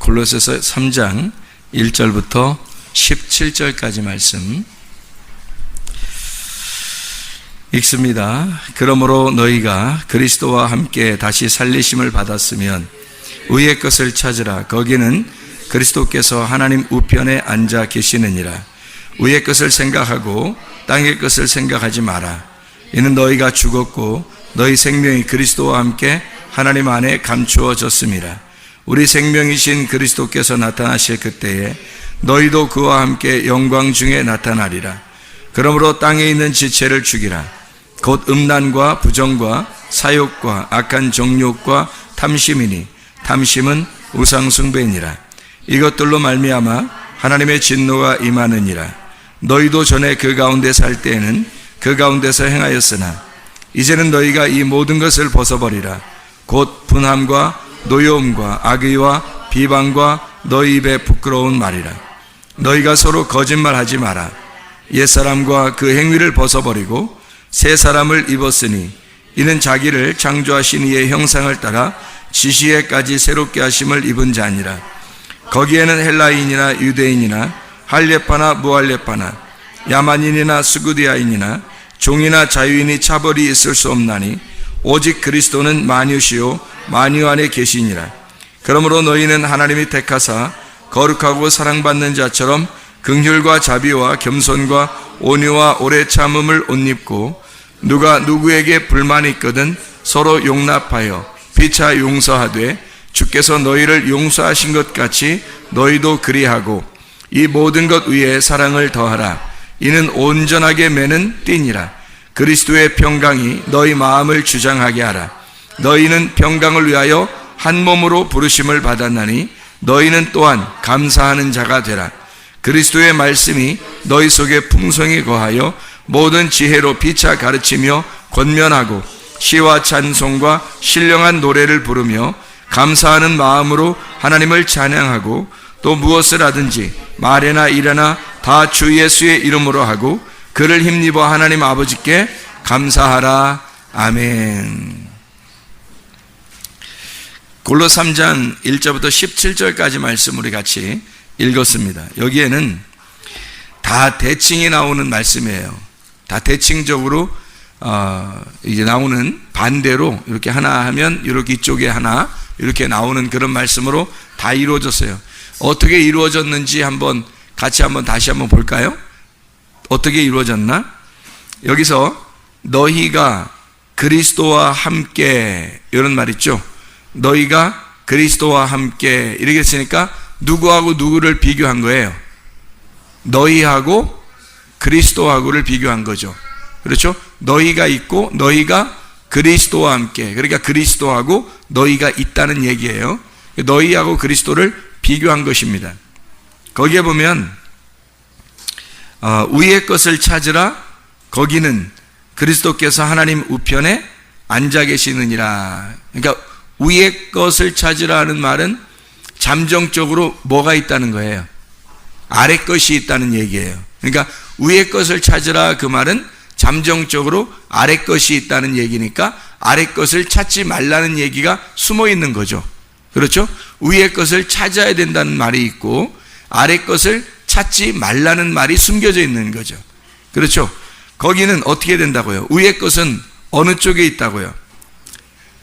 골로새서 3장 1절부터 17절까지 말씀 읽습니다. 그러므로 너희가 그리스도와 함께 다시 살리심을 받았으면 위의 것을 찾으라. 거기는 그리스도께서 하나님 우편에 앉아 계시느니라. 위의 것을 생각하고 땅의 것을 생각하지 마라. 이는 너희가 죽었고 너희 생명이 그리스도와 함께 하나님 안에 감추어졌음이라. 우리 생명이신 그리스도께서 나타나실 그때에 너희도 그와 함께 영광 중에 나타나리라. 그러므로 땅에 있는 지체를 죽이라. 곧 음란과 부정과 사욕과 악한 정욕과 탐심이니 탐심은 우상 숭배니라. 이것들로 말미암아 하나님의 진노가 임하느니라. 너희도 전에 그 가운데 살 때에는 그 가운데서 행하였으나 이제는 너희가 이 모든 것을 벗어버리라. 곧 분함과 노여움과 악의와 비방과 너희 입에 부끄러운 말이라. 너희가 서로 거짓말하지 마라. 옛사람과 그 행위를 벗어버리고 새 사람을 입었으니 이는 자기를 창조하신 이의 형상을 따라 지시에까지 새롭게 하심을 입은 자니라. 거기에는 헬라인이나 유대인이나 할례파나 무할례파나 야만인이나 스구디아인이나 종이나 자유인이 차별이 있을 수 없나니 오직 그리스도는 만유시요 만유 안에 계시니라. 그러므로 너희는 하나님이 택하사 거룩하고 사랑받는 자처럼 긍휼과 자비와 겸손과 온유와 오래 참음을 옷 입고 누가 누구에게 불만이 있거든 서로 용납하여 피차 용서하되 주께서 너희를 용서하신 것 같이 너희도 그리하고 이 모든 것 위에 사랑을 더하라. 이는 온전하게 매는 띠니라. 그리스도의 평강이 너희 마음을 주장하게 하라. 너희는 평강을 위하여 한 몸으로 부르심을 받았나니 너희는 또한 감사하는 자가 되라. 그리스도의 말씀이 너희 속에 풍성히 거하여 모든 지혜로 피차 가르치며 권면하고 시와 찬송과 신령한 노래를 부르며 감사하는 마음으로 하나님을 찬양하고 또 무엇을 하든지 말이나 일이나 다 주 예수의 이름으로 하고 그를 힘입어 하나님 아버지께 감사하라. 아멘. 골로 3장 1절부터 17절까지 말씀 우리 같이 읽었습니다. 여기에는 다 대칭이 나오는 말씀이에요. 다 대칭적으로 이제 나오는 반대로 이렇게 하나 하면 이렇게 이쪽에 하나 이렇게 나오는 그런 말씀으로 다 이루어졌어요. 어떻게 이루어졌는지 같이 다시 한번 볼까요? 어떻게 이루어졌나? 여기서 너희가 그리스도와 함께 이런 말 있죠. 너희가 그리스도와 함께 이렇게 했으니까 누구하고 누구를 비교한 거예요? 너희하고 그리스도하고를 비교한 거죠. 그렇죠? 너희가 있고 너희가 그리스도와 함께, 그러니까 그리스도하고 너희가 있다는 얘기예요. 너희하고 그리스도를 비교한 것입니다. 거기에 보면 위의 것을 찾으라. 거기는 그리스도께서 하나님 우편에 앉아 계시느니라. 그러니까 위의 것을 찾으라는 말은 잠정적으로 뭐가 있다는 거예요? 아래 것이 있다는 얘기예요. 그러니까 위의 것을 찾으라 그 말은 잠정적으로 아래 것이 있다는 얘기니까 아래 것을 찾지 말라는 얘기가 숨어 있는 거죠. 그렇죠? 위의 것을 찾아야 된다는 말이 있고 아래 것을 찾지 말라는 말이 숨겨져 있는 거죠. 그렇죠? 거기는 어떻게 된다고요? 위의 것은 어느 쪽에 있다고요?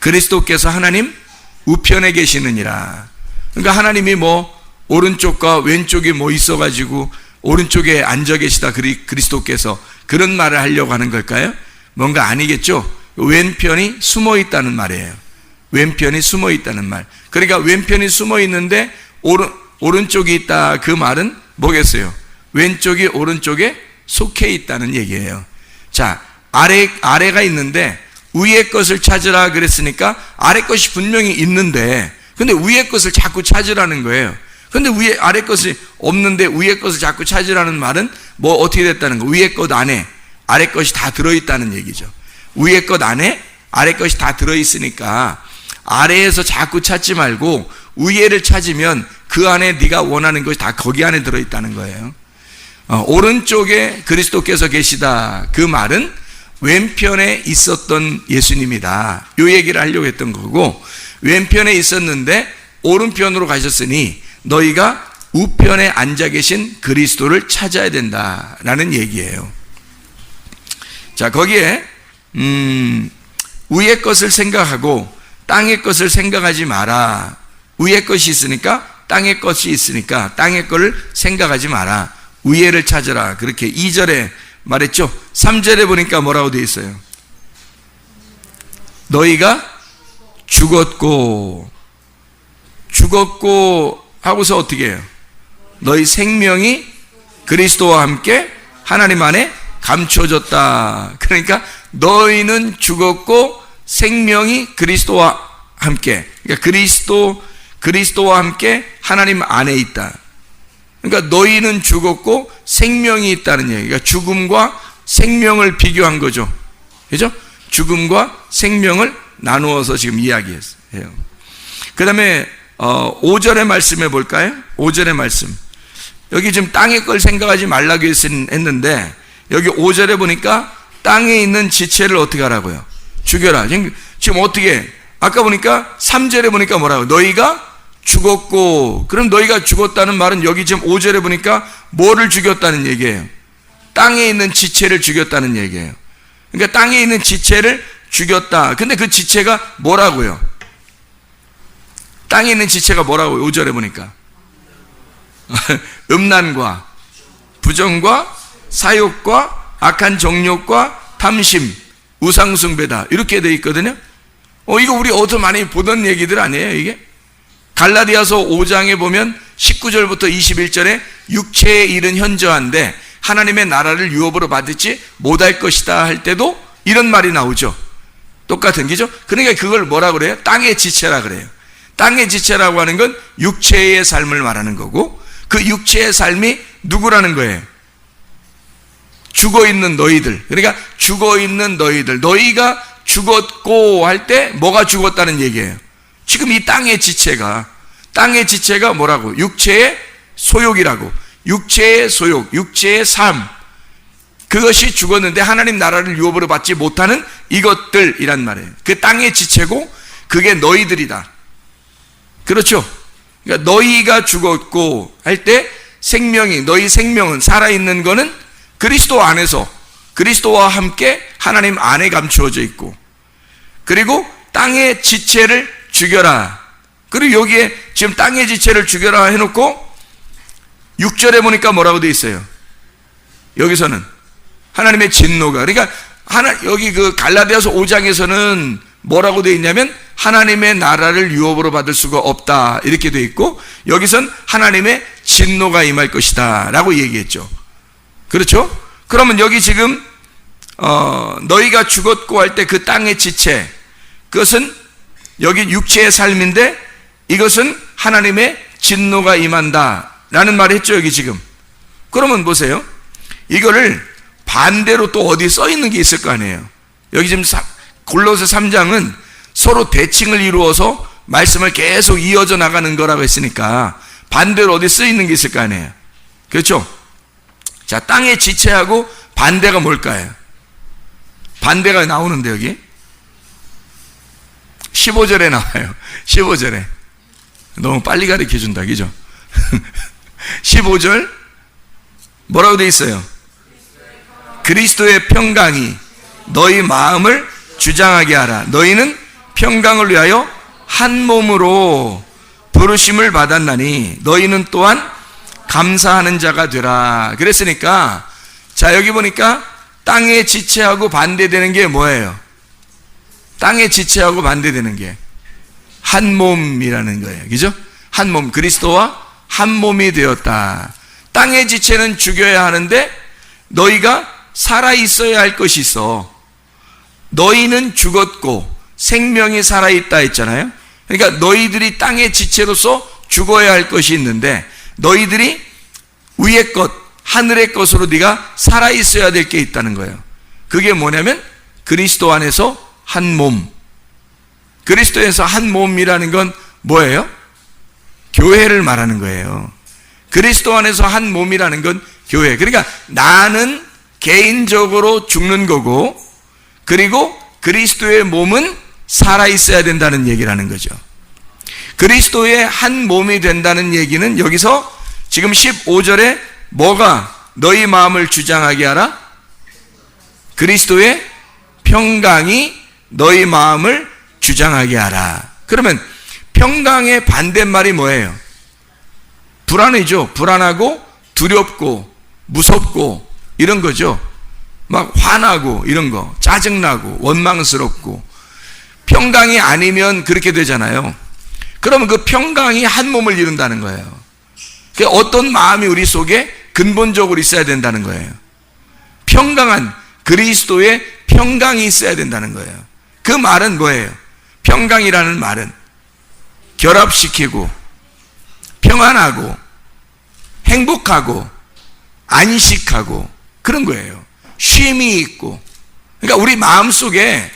그리스도께서 하나님 우편에 계시느니라. 그러니까 하나님이 오른쪽과 왼쪽에 있어가지고 오른쪽에 앉아 계시다 그리스도께서 그런 말을 하려고 하는 걸까요? 뭔가 아니겠죠? 왼편이 숨어 있다는 말이에요. 왼편이 숨어 있다는 말. 그러니까 왼편이 숨어 있는데 오른쪽이 있다 그 말은 뭐겠어요? 왼쪽이 오른쪽에 속해 있다는 얘기예요. 자, 아래가 있는데 위의 것을 찾으라 그랬으니까 아래 것이 분명히 있는데 근데 위의 것을 자꾸 찾으라는 거예요. 근데 아래 것이 없는데 위의 것을 자꾸 찾으라는 말은 어떻게 됐다는 거? 위의 것 안에 아래 것이 다 들어있다는 얘기죠. 위의 것 안에 아래 것이 다 들어있으니까 아래에서 자꾸 찾지 말고 위에를 찾으면 그 안에 네가 원하는 것이 다 거기 안에 들어있다는 거예요. 오른쪽에 그리스도께서 계시다 그 말은 왼편에 있었던 예수님이다. 이 얘기를 하려고 했던 거고 왼편에 있었는데 오른편으로 가셨으니 너희가 우편에 앉아 계신 그리스도를 찾아야 된다라는 얘기예요. 자, 거기에 위의 것을 생각하고 땅의 것을 생각하지 마라. 위의 것이 있으니까 땅의 것이 있으니까 땅의 것을 생각하지 마라. 위에를 찾으라. 그렇게 2절에 말했죠. 3절에 보니까 뭐라고 되어 있어요? 너희가 죽었고 하고서 어떻게 해요? 너희 생명이 그리스도와 함께 하나님 안에 감춰졌다. 그러니까 너희는 죽었고 생명이 그리스도와 함께, 그러니까 그리스도와 함께 하나님 안에 있다. 그러니까 너희는 죽었고 생명이 있다는 얘기가, 그러니까 죽음과 생명을 비교한 거죠. 그죠? 죽음과 생명을 나누어서 지금 이야기했어요. 그 다음에 5절의 말씀해 볼까요? 5절의 말씀. 여기 지금 땅의 걸 생각하지 말라고 했는데 여기 5절에 보니까 땅에 있는 지체를 어떻게 하라고요? 죽여라. 지금 어떻게, 아까 보니까 3절에 보니까 뭐라고? 너희가 죽었고, 그럼 너희가 죽었다는 말은 여기 지금 5절에 보니까 뭐를 죽였다는 얘기예요? 땅에 있는 지체를 죽였다는 얘기예요. 그러니까 땅에 있는 지체를 죽였다. 근데 그 지체가 뭐라고요? 땅에 있는 지체가 뭐라고요? 5절에 보니까 음란과 부정과 사욕과 악한 정욕과 탐심, 우상숭배다. 이렇게 되어 있거든요. 이거 우리 어디서 많이 보던 얘기들 아니에요, 이게? 갈라디아서 5장에 보면 19절부터 21절에 육체의 일은 현저한데 하나님의 나라를 유업으로 받지 못할 것이다 할 때도 이런 말이 나오죠. 똑같은 게죠. 그러니까 그걸 뭐라 그래요? 땅의 지체라 그래요. 땅의 지체라고 하는 건 육체의 삶을 말하는 거고, 그 육체의 삶이 누구라는 거예요? 죽어있는 너희들. 그러니까 죽어있는 너희들, 너희가 죽었고 할 때 뭐가 죽었다는 얘기예요? 지금 이 땅의 지체가 뭐라고? 육체의 소욕이라고. 육체의 소욕, 육체의 삶, 그것이 죽었는데 하나님 나라를 유업으로 받지 못하는 이것들이란 말이에요. 그 땅의 지체고 그게 너희들이다. 그렇죠? 그러니까 너희가 죽었고 할 때 너희 생명은 살아있는 거는 그리스도 안에서 그리스도와 함께 하나님 안에 감추어져 있고, 그리고 땅의 지체를 죽여라. 그리고 여기에 지금 땅의 지체를 죽여라 해놓고 6절에 보니까 뭐라고 되어 있어요? 여기서는 하나님의 진노가, 그러니까 여기 그 갈라디아서 5장에서는 뭐라고 되어 있냐면 하나님의 나라를 유업으로 받을 수가 없다 이렇게 되어 있고, 여기선 하나님의 진노가 임할 것이다 라고 얘기했죠. 그렇죠? 그러면 여기 지금 너희가 죽었고 할 때 그 땅의 지체, 그것은 여기 육체의 삶인데 이것은 하나님의 진노가 임한다 라는 말을 했죠, 여기 지금. 그러면 보세요. 이거를 반대로 또 어디 써 있는 게 있을 거 아니에요. 여기 지금 골로새 3장은 서로 대칭을 이루어서 말씀을 계속 이어져 나가는 거라고 했으니까 반대로 어디 써 있는 게 있을 거 아니에요. 그렇죠? 자, 땅의 지체하고 반대가 뭘까요? 반대가 나오는데 여기 15절에 나와요. 15절에 너무 빨리 가르쳐 준다, 그죠? 15절 뭐라고 되어 있어요? 그리스도의 평강이 너희 마음을 주장하게 하라. 너희는 평강을 위하여 한 몸으로 부르심을 받았나니 너희는 또한 감사하는 자가 되라. 그랬으니까, 자, 여기 보니까 땅의 지체하고 반대되는 게 뭐예요? 땅의 지체하고 반대되는 게 한 몸이라는 거예요. 그죠? 한 몸, 그리스도와 한 몸이 되었다. 땅의 지체는 죽여야 하는데 너희가 살아 있어야 할 것이 있어. 너희는 죽었고 생명이 살아있다 했잖아요. 그러니까 너희들이 땅의 지체로서 죽어야 할 것이 있는데 너희들이 위의 것, 하늘의 것으로 네가 살아있어야 될 게 있다는 거예요. 그게 뭐냐면 그리스도 안에서 한 몸. 그리스도에서 한 몸이라는 건 뭐예요? 교회를 말하는 거예요. 그리스도 안에서 한 몸이라는 건 교회. 그러니까 나는 개인적으로 죽는 거고, 그리고 그리스도의 몸은 살아있어야 된다는 얘기를 하는 거죠. 그리스도의 한 몸이 된다는 얘기는 여기서 지금 15절에 뭐가 너희 마음을 주장하게 하라? 그리스도의 평강이 너희 마음을 주장하게 하라. 그러면 평강의 반대말이 뭐예요? 불안이죠. 불안하고 두렵고 무섭고 이런 거죠. 막 화나고 이런 거, 짜증나고 원망스럽고. 평강이 아니면 그렇게 되잖아요. 그러면 그 평강이 한 몸을 이룬다는 거예요. 어떤 마음이 우리 속에 근본적으로 있어야 된다는 거예요. 평강한 그리스도의 평강이 있어야 된다는 거예요. 그 말은 뭐예요? 평강이라는 말은 결합시키고 평안하고 행복하고 안식하고 그런 거예요. 쉼이 있고. 그러니까 우리 마음속에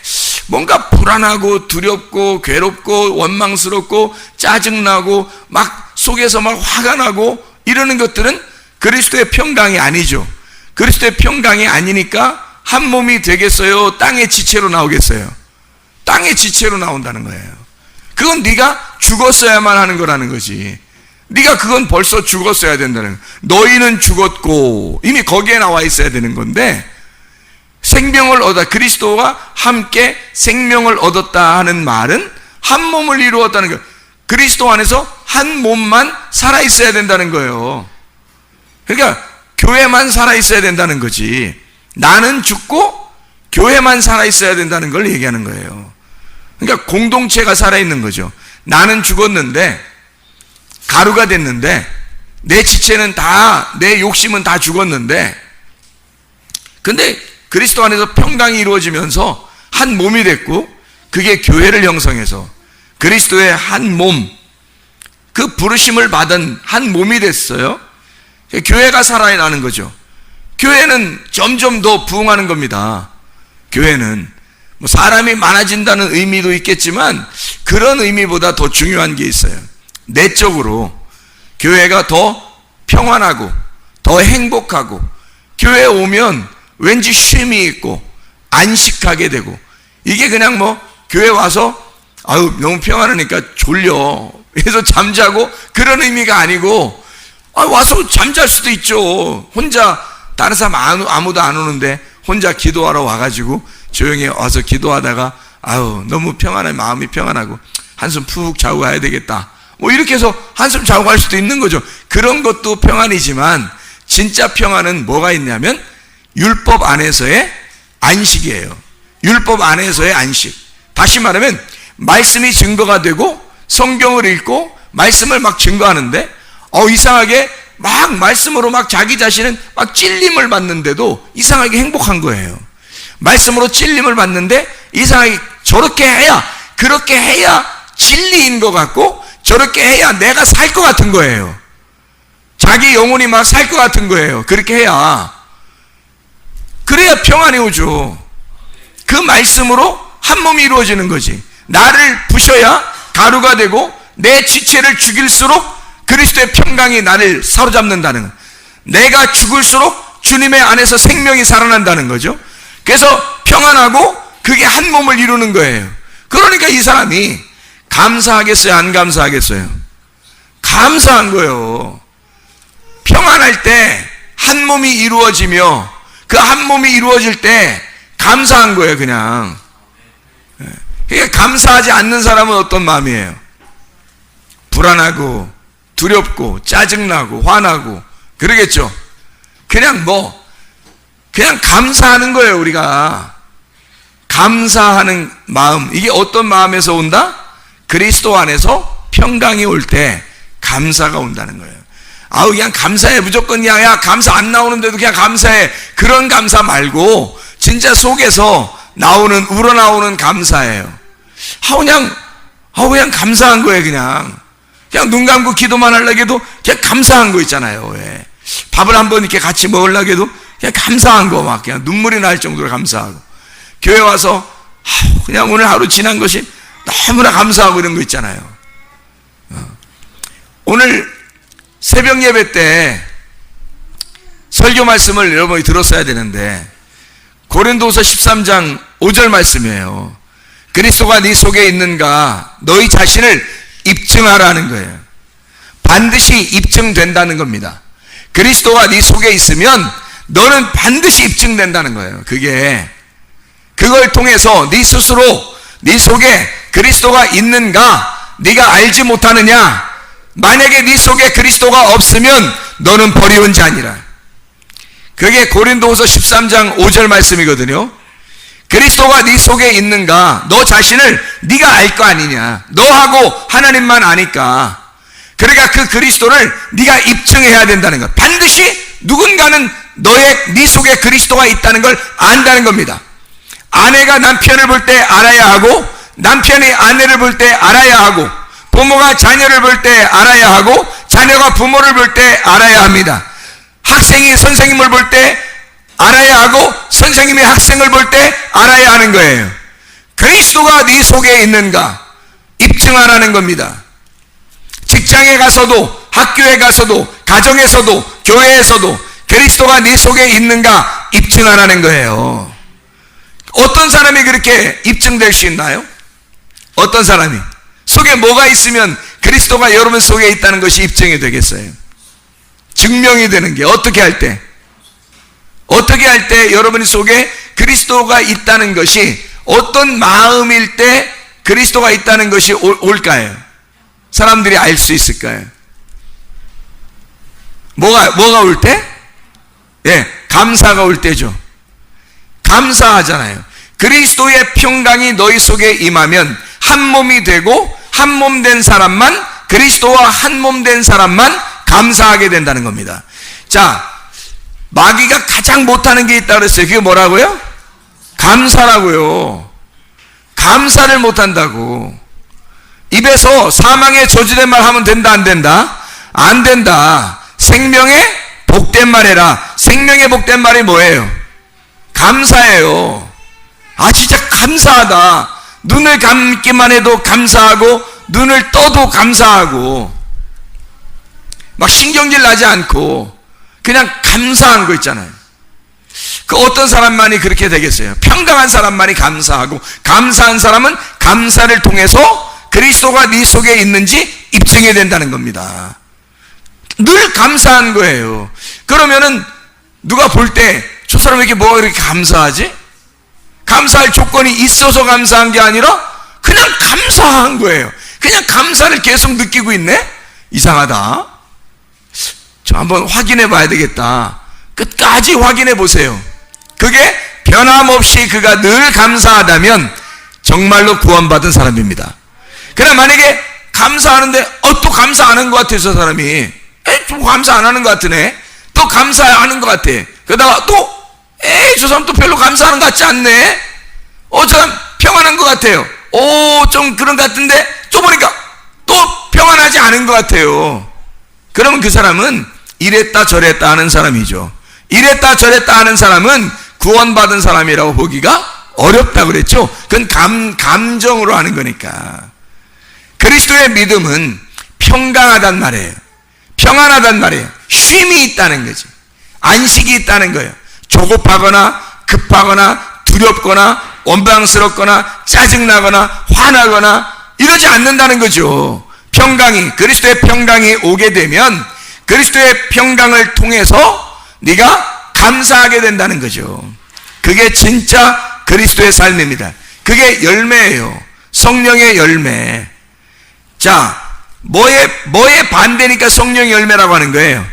뭔가 불안하고 두렵고 괴롭고 원망스럽고 짜증나고 막 속에서 막 화가 나고 이러는 것들은 그리스도의 평강이 아니죠. 그리스도의 평강이 아니니까 한 몸이 되겠어요? 땅의 지체로 나오겠어요? 땅의 지체로 나온다는 거예요. 그건 네가 죽었어야만 하는 거라는 거지. 네가 그건 벌써 죽었어야 된다는 거예요. 너희는 죽었고 이미 거기에 나와 있어야 되는 건데 생명을 얻어 그리스도와 함께 생명을 얻었다 하는 말은 한 몸을 이루었다는 거예요. 그리스도 안에서 한 몸만 살아있어야 된다는 거예요. 그러니까 교회만 살아있어야 된다는 거지. 나는 죽고 교회만 살아있어야 된다는 걸 얘기하는 거예요. 그러니까 공동체가 살아있는 거죠. 나는 죽었는데 가루가 됐는데 내 지체는 다, 내 욕심은 다 죽었는데 근데 그리스도 안에서 평강이 이루어지면서 한 몸이 됐고 그게 교회를 형성해서 그리스도의 한 몸, 그 부르심을 받은 한 몸이 됐어요. 교회가 살아나는 거죠. 교회는 점점 더 부흥하는 겁니다. 교회는 뭐 사람이 많아진다는 의미도 있겠지만 그런 의미보다 더 중요한 게 있어요. 내적으로 교회가 더 평안하고 더 행복하고 교회에 오면 왠지 쉼이 있고 안식하게 되고 이게 그냥 뭐 교회 와서 아유 너무 평안하니까 졸려 그래서 잠자고 그런 의미가 아니고 와서 잠잘 수도 있죠. 혼자 다른 사람 아무도 안 오는데 혼자 기도하러 와가지고 조용히 와서 기도하다가 아유 너무 평안해 마음이 평안하고 한숨 푹 자고 가야 되겠다 뭐 이렇게 해서 한숨 자고 갈 수도 있는 거죠. 그런 것도 평안이지만 진짜 평안은 뭐가 있냐면 율법 안에서의 안식이에요. 율법 안에서의 안식. 다시 말하면 말씀이 증거가 되고 성경을 읽고 말씀을 막 증거하는데 이상하게 막 말씀으로 막 자기 자신은 막 찔림을 받는데도 이상하게 행복한 거예요. 말씀으로 찔림을 받는데 이상하게 저렇게 해야 그렇게 해야 진리인 것 같고 저렇게 해야 내가 살 것 같은 거예요. 자기 영혼이 막 살 것 같은 거예요. 그렇게 해야 그래야 평안이 오죠. 그 말씀으로 한 몸이 이루어지는 거지. 나를 부셔야 가루가 되고 내 지체를 죽일수록 그리스도의 평강이 나를 사로잡는다는 거예요. 내가 죽을수록 주님의 안에서 생명이 살아난다는 거죠. 그래서 평안하고 그게 한 몸을 이루는 거예요. 그러니까 이 사람이 감사하겠어요? 안 감사하겠어요? 감사한 거예요. 평안할 때 한 몸이 이루어지며 그 한 몸이 이루어질 때 감사한 거예요. 그냥. 그러니까 감사하지 않는 사람은 어떤 마음이에요? 불안하고 두렵고 짜증나고 화나고 그러겠죠. 그냥 그냥 감사하는 거예요. 우리가 감사하는 마음, 이게 어떤 마음에서 온다? 그리스도 안에서 평강이 올 때 감사가 온다는 거예요. 그냥 감사해. 무조건 야 감사 안 나오는데도 그냥 감사해. 그런 감사 말고 진짜 속에서 우러나오는 감사예요. 그냥 감사한 거예요. 그냥 눈 감고 기도만 하려고 해도 그냥 감사한 거 있잖아요. 왜? 밥을 한번 이렇게 같이 먹으려고 해도 그냥 감사한 거 막 그냥 눈물이 날 정도로 감사하고 교회 와서 그냥 오늘 하루 지난 것이 너무나 감사하고 이런 거 있잖아요. 오늘 새벽 예배 때 설교 말씀을 여러분이 들었어야 되는데 고린도서 13장 5절 말씀이에요. 그리스도가 네 속에 있는가 너희 자신을 입증하라는 거예요. 반드시 입증된다는 겁니다. 그리스도가 네 속에 있으면 너는 반드시 입증된다는 거예요. 그걸 통해서 네 스스로 네 속에 그리스도가 있는가 네가 알지 못하느냐. 만약에 네 속에 그리스도가 없으면 너는 버리운 자니라. 그게 고린도후서 13장 5절 말씀이거든요. 그리스도가 네 속에 있는가, 너 자신을 네가 알 거 아니냐. 너하고 하나님만 아니까. 그러니까 그 그리스도를 네가 입증해야 된다는 것. 반드시 누군가는 네 속에 그리스도가 있다는 걸 안다는 겁니다. 아내가 남편을 볼 때 알아야 하고, 남편이 아내를 볼 때 알아야 하고, 부모가 자녀를 볼 때 알아야 하고, 자녀가 부모를 볼 때 알아야 합니다. 학생이 선생님을 볼 때 알아야 하고, 선생님이 학생을 볼 때 알아야 하는 거예요. 그리스도가 네 속에 있는가 입증하라는 겁니다. 직장에 가서도, 학교에 가서도, 가정에서도, 교회에서도 그리스도가 네 속에 있는가 입증하라는 거예요. 어떤 사람이 그렇게 입증될 수 있나요? 어떤 사람이 속에 뭐가 있으면 그리스도가 여러분 속에 있다는 것이 입증이 되겠어요? 증명이 되는 게 어떻게 할 때 여러분 속에 그리스도가 있다는 것이 어떤 마음일 때 그리스도가 있다는 것이 올까요? 사람들이 알 수 있을까요? 뭐가 올 때? 감사가 올 때죠. 감사하잖아요. 그리스도의 평강이 너희 속에 임하면 한 몸이 되고 한 몸 된 사람만, 그리스도와 한 몸 된 사람만 감사하게 된다는 겁니다. 자, 마귀가 가장 못하는 게 있다고 그랬어요. 그게 뭐라고요? 감사라고요. 감사를 못한다고. 입에서 사망의 저주된 말 하면 된다 안 된다? 안 된다. 생명의 복된 말 해라. 생명의 복된 말이 뭐예요? 감사예요. 아, 진짜 감사하다. 눈을 감기만 해도 감사하고, 눈을 떠도 감사하고, 막 신경질 나지 않고 그냥 감사한 거 있잖아요. 그 어떤 사람만이 그렇게 되겠어요? 평강한 사람만이 감사하고, 감사한 사람은 감사를 통해서 그리스도가 네 속에 있는지 입증해야 된다는 겁니다. 늘 감사한 거예요. 그러면은 누가 볼 때 저 사람 왜 이렇게 뭐가 이렇게 감사하지? 감사할 조건이 있어서 감사한 게 아니라 그냥 감사한 거예요. 그냥 감사를 계속 느끼고 있네? 이상하다. 저 한번 확인해 봐야 되겠다. 끝까지 확인해 보세요. 그게 변함없이 그가 늘 감사하다면 정말로 구원받은 사람입니다. 그러나 만약에 감사하는데 또 감사 안 한 것 같아. 저 사람이 좀 감사 안 하는 것 같으네. 또 감사하는 것 같아. 그러다가 또 저 사람 또 별로 감사하는 것 같지 않네. 저 사람 평안한 것 같아요. 좀 그런 것 같은데 또 보니까 또 평안하지 않은 것 같아요. 그러면 그 사람은 이랬다 저랬다 하는 사람이죠. 이랬다 저랬다 하는 사람은 구원받은 사람이라고 보기가 어렵다 그랬죠. 그건 감정으로 하는 거니까. 그리스도의 믿음은 평강하단 말이에요. 평안하단 말이에요. 쉼이 있다는 거지. 안식이 있다는 거예요. 조급하거나 급하거나 두렵거나 원망스럽거나 짜증나거나 화나거나 이러지 않는다는 거죠. 평강이, 그리스도의 평강이 오게 되면 그리스도의 평강을 통해서 네가 감사하게 된다는 거죠. 그게 진짜 그리스도의 삶입니다. 그게 열매예요. 성령의 열매. 자, 뭐의 반대니까 성령의 열매라고 하는 거예요?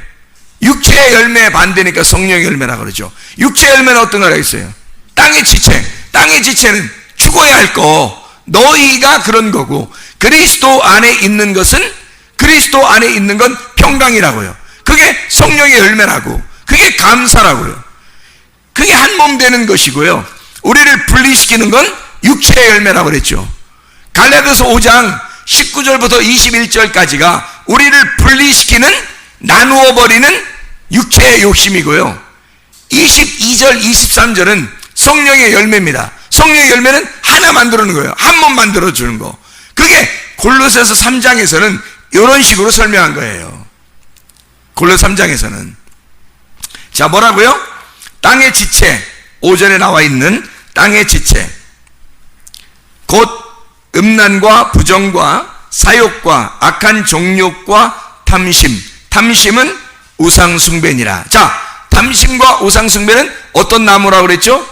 육체의 열매의 반대니까 성령의 열매라고 그러죠. 육체의 열매는 어떤 거라 했어요? 땅의 지체. 땅의 지체는 죽어야 할 거. 너희가 그런 거고, 그리스도 안에 있는 것은, 그리스도 안에 있는 건 평강이라고요. 그게 성령의 열매라고. 그게 감사라고요. 그게 한 몸 되는 것이고요. 우리를 분리시키는 건 육체의 열매라고 그랬죠. 갈라디아서 5장 19절부터 21절까지가 우리를 분리시키는, 나누어 버리는 육체의 욕심이고요. 22절, 23절은 성령의 열매입니다. 성령의 열매는 하나 만들어주는 거예요. 한 몸 만들어주는 거. 그게 골로새서 3장에서는 이런 식으로 설명한 거예요. 골로새 3장에서는. 자, 뭐라고요? 땅의 지체, 5절에 나와 있는 땅의 지체. 곧 음란과 부정과 사욕과 악한 정욕과 탐심. 탐심은 우상숭배니라. 자, 탐심과 우상숭배는 어떤 나무라고 그랬죠?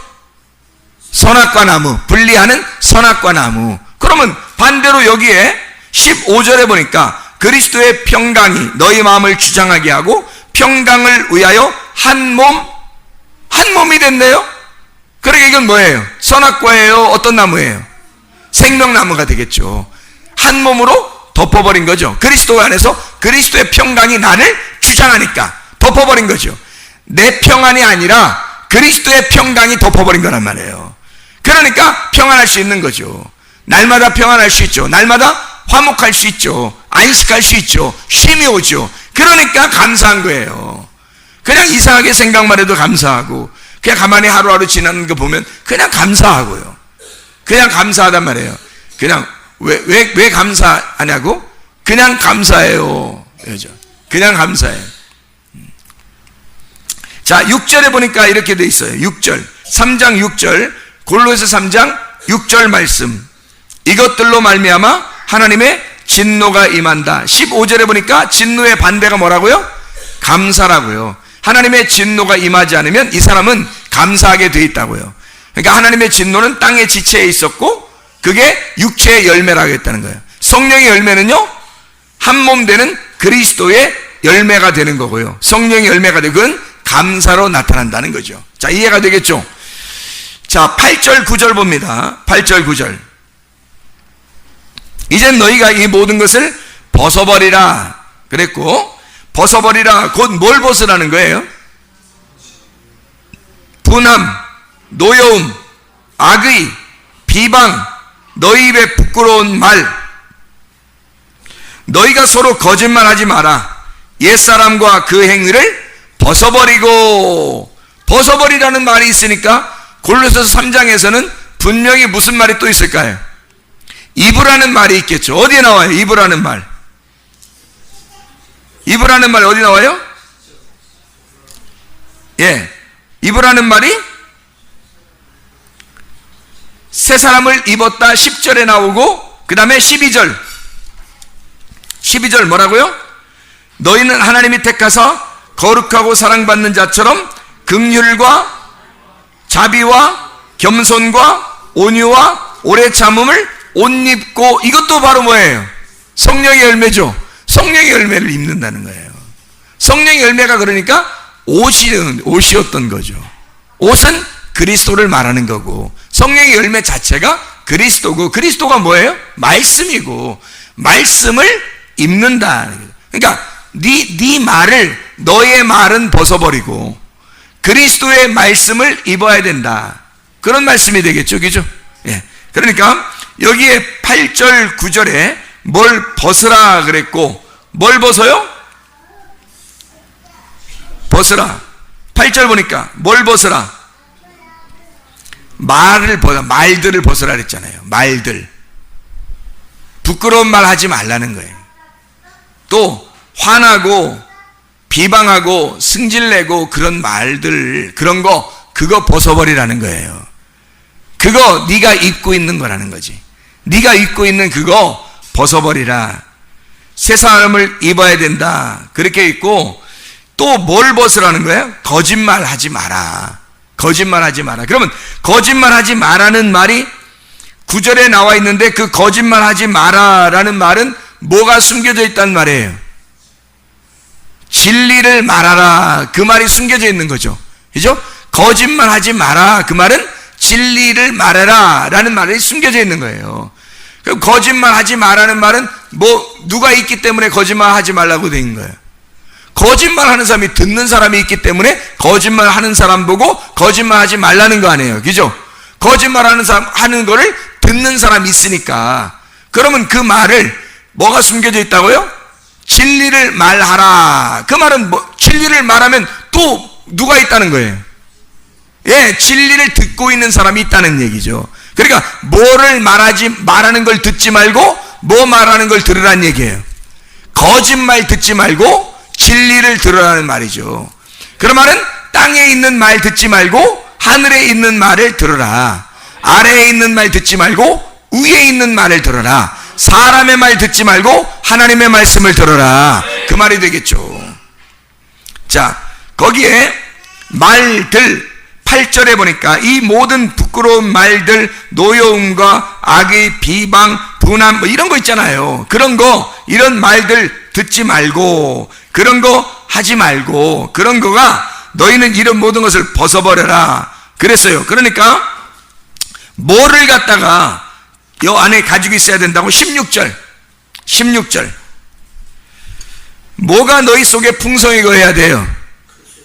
선악과 나무, 분리하는 선악과 나무. 그러면 반대로 여기에 15절에 보니까 그리스도의 평강이 너희 마음을 주장하게 하고 평강을 위하여 한 몸이 됐네요. 그러니까 이건 뭐예요? 선악과예요? 어떤 나무예요? 생명나무가 되겠죠. 한 몸으로 덮어버린 거죠. 그리스도 안에서 그리스도의 평강이 나를 주장하니까 덮어버린 거죠. 내 평안이 아니라 그리스도의 평강이 덮어버린 거란 말이에요. 그러니까 평안할 수 있는 거죠. 날마다 평안할 수 있죠. 날마다 화목할 수 있죠. 안식할 수 있죠. 쉼이 오죠. 그러니까 감사한 거예요. 그냥 이상하게 생각만 해도 감사하고, 그냥 가만히 하루하루 지나는 거 보면 그냥 감사하고요. 그냥 감사하단 말이에요. 그냥 왜 감사하냐고? 그냥 감사해요. 그죠? 그냥 감사해요. 자, 6절에 보니까 이렇게 돼 있어요. 6절, 3장 6절, 골로새 3장 6절 말씀. 이것들로 말미암아 하나님의 진노가 임한다. 15절에 보니까 진노의 반대가 뭐라고요? 감사라고요. 하나님의 진노가 임하지 않으면 이 사람은 감사하게 돼 있다고요. 그러니까 하나님의 진노는 땅의 지체에 있었고 그게 육체의 열매라고 했다는 거예요. 성령의 열매는요, 한 몸 되는 그리스도의 열매가 되는 거고요. 성령의 열매가 되고 그건 감사로 나타난다는 거죠. 자, 이해가 되겠죠? 자, 8절 9절 봅니다. 8절 9절. 이젠 너희가 이 모든 것을 벗어버리라 그랬고, 벗어버리라 곧 뭘 벗으라는 거예요? 분함, 노여움, 악의, 비방, 너희 입에 부끄러운 말. 너희가 서로 거짓말하지 마라. 옛사람과 그 행위를 벗어버리고. 벗어버리라는 말이 있으니까 골로새서 3장에서는 분명히 무슨 말이 또 있을까요? 입으라는 말이 있겠죠. 어디에 나와요? 입으라는 말. 입으라는 말이 어디 나와요? 예, 입으라는 말이 새 사람을 입었다 10절에 나오고, 그 다음에 12절 뭐라고요? 너희는 하나님이 택하사 거룩하고 사랑받는 자처럼 긍휼과 자비와 겸손과 온유와 오래 참음을 옷 입고. 이것도 바로 뭐예요? 성령의 열매죠. 성령의 열매를 입는다는 거예요. 성령의 열매가 그러니까 옷이었던 거죠. 옷은 그리스도를 말하는 거고, 성령의 열매 자체가 그리스도고, 그리스도가 뭐예요? 말씀이고, 말씀을 입는다. 그러니까 네 말을, 너의 말은 벗어버리고 그리스도의 말씀을 입어야 된다. 그런 말씀이 되겠죠. 그죠? 예. 그러니까 여기에 8절 9절에 뭘 벗으라 그랬고, 뭘 벗어요? 벗으라. 8절 보니까 뭘 벗으라? 말들을 벗으라 그랬잖아요. 말들. 부끄러운 말 하지 말라는 거예요. 또 화나고 비방하고 승질내고 그런 말들, 그런 거, 그거 벗어버리라는 거예요. 그거 네가 입고 있는 거라는 거지. 네가 입고 있는 그거 벗어버리라. 새 사람을 입어야 된다. 그렇게 있고, 또 뭘 벗으라는 거예요? 거짓말하지 마라. 거짓말하지 마라. 그러면 거짓말하지 마라는 말이 9절에 나와 있는데, 그 거짓말하지 마라라는 말은 뭐가 숨겨져 있단 말이에요? 진리를 말하라. 그 말이 숨겨져 있는 거죠. 그죠? 거짓말하지 마라. 그 말은 진리를 말해라 라는 말이 숨겨져 있는 거예요. 그럼 거짓말하지 마라는 말은 누가 있기 때문에 거짓말하지 말라고 돼 있는 거예요. 거짓말하는 사람이, 듣는 사람이 있기 때문에 거짓말하는 사람 보고 거짓말하지 말라는 거 아니에요. 그죠? 거짓말하는 사람 하는 거를 듣는 사람이 있으니까. 그러면 그 말을 뭐가 숨겨져 있다고요? 진리를 말하라. 그 말은 진리를 말하면 또 누가 있다는 거예요? 예, 진리를 듣고 있는 사람이 있다는 얘기죠. 그러니까 말하는 걸 듣지 말고 뭐 말하는 걸 들으라는 얘기예요. 거짓말 듣지 말고 진리를 들으라는 말이죠. 그 말은 땅에 있는 말 듣지 말고 하늘에 있는 말을 들으라. 아래에 있는 말 듣지 말고 위에 있는 말을 들으라. 사람의 말 듣지 말고 하나님의 말씀을 들어라. 그 말이 되겠죠. 자, 거기에 말들 8절에 보니까 이 모든 부끄러운 말들, 노여움과 악의 비방, 분함 뭐 이런 거 있잖아요. 그런 거, 이런 말들 듣지 말고, 그런 거 하지 말고, 그런 거가 너희는 이런 모든 것을 벗어버려라 그랬어요. 그러니까 뭐를 갖다가 요 안에 가지고 있어야 된다고? 16절 뭐가 너희 속에 풍성히 거해야 돼요?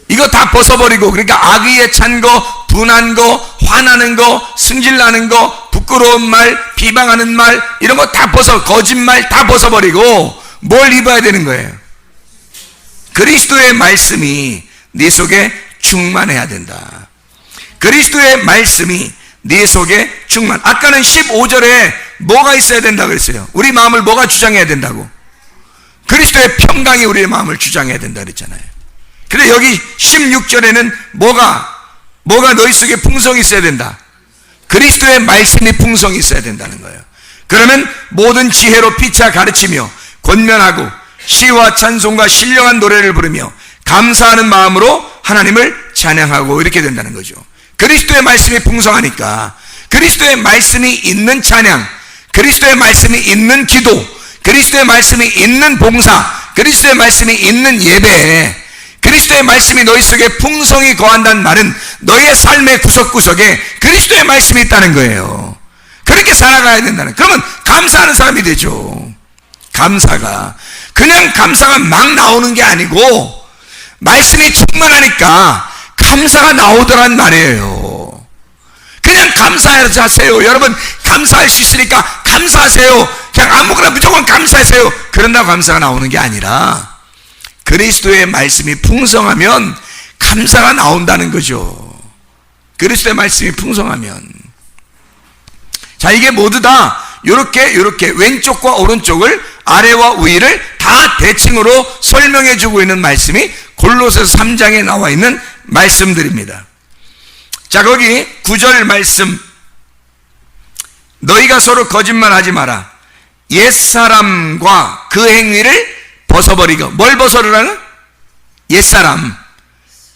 이거 다 벗어버리고, 그러니까 악의에 찬 거, 분한 거, 화나는 거, 승질나는 거, 부끄러운 말, 비방하는 말, 이런 거 다 거짓말 다 벗어버리고 뭘 입어야 되는 거예요? 그리스도의 말씀이 네 속에 충만해야 된다. 그리스도의 말씀이 네 속에 충만. 아까는 15절에 뭐가 있어야 된다 그랬어요? 우리 마음을 뭐가 주장해야 된다고? 그리스도의 평강이 우리의 마음을 주장해야 된다 그랬잖아요. 근데 여기 16절에는 뭐가 너희 속에 풍성이 있어야 된다? 그리스도의 말씀이 풍성이 있어야 된다는 거예요. 그러면 모든 지혜로 피차 가르치며 권면하고 시와 찬송과 신령한 노래를 부르며 감사하는 마음으로 하나님을 찬양하고 이렇게 된다는 거죠. 그리스도의 말씀이 풍성하니까 그리스도의 말씀이 있는 찬양, 그리스도의 말씀이 있는 기도, 그리스도의 말씀이 있는 봉사, 그리스도의 말씀이 있는 예배, 그리스도의 말씀이 너희 속에 풍성히 거한다는 말은 너희의 삶의 구석구석에 그리스도의 말씀이 있다는 거예요. 그렇게 살아가야 된다는. 그러면 감사하는 사람이 되죠. 감사가 그냥 감사가 막 나오는 게 아니고 말씀이 충만하니까 감사가 나오더란 말이에요. 그냥 감사하세요. 여러분 감사할 수 있으니까 감사하세요. 그냥 아무거나 무조건 감사하세요. 그런다고 감사가 나오는 게 아니라 그리스도의 말씀이 풍성하면 감사가 나온다는 거죠. 그리스도의 말씀이 풍성하면. 자, 이게 모두 다 이렇게 왼쪽과 오른쪽을, 아래와 위를 다 대칭으로 설명해 주고 있는 말씀이 골로새서 3장에 나와 있는 말씀들입니다. 자, 거기 9절 말씀, 너희가 서로 거짓말하지 마라. 옛사람과 그 행위를 벗어버리고. 뭘 벗어버리라는?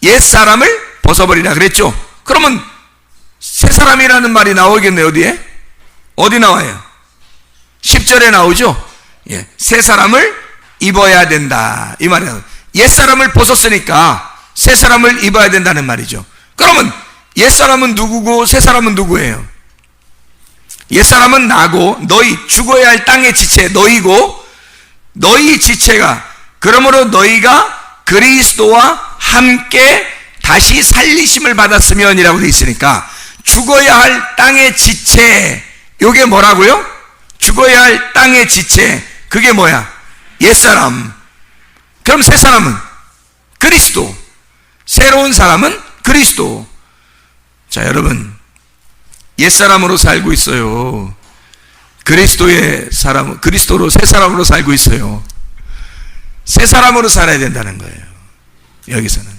옛사람을 벗어버리라 그랬죠. 그러면 새사람이라는 말이 나오겠네요. 어디 나와요? 10절에 나오죠. 예, 새사람을 입어야 된다 이 말이에요. 옛사람을 벗었으니까 새사람을 입어야 된다는 말이죠. 그러면 옛사람은 누구고 새사람은 누구예요? 옛사람은 나고, 너희 죽어야 할 땅의 지체 너희고, 너희 지체가, 그러므로 너희가 그리스도와 함께 다시 살리심을 받았으면 이라고 되어 있으니까 죽어야 할 땅의 지체, 요게 뭐라고요? 죽어야 할 땅의 지체, 그게 뭐야? 옛사람. 그럼 새사람은 그리스도, 새로운 사람은 그리스도. 자, 여러분 옛사람으로 살고 있어요. 그리스도의 사람, 그리스도로 새 사람으로 살고 있어요. 새 사람으로 살아야 된다는 거예요. 여기서는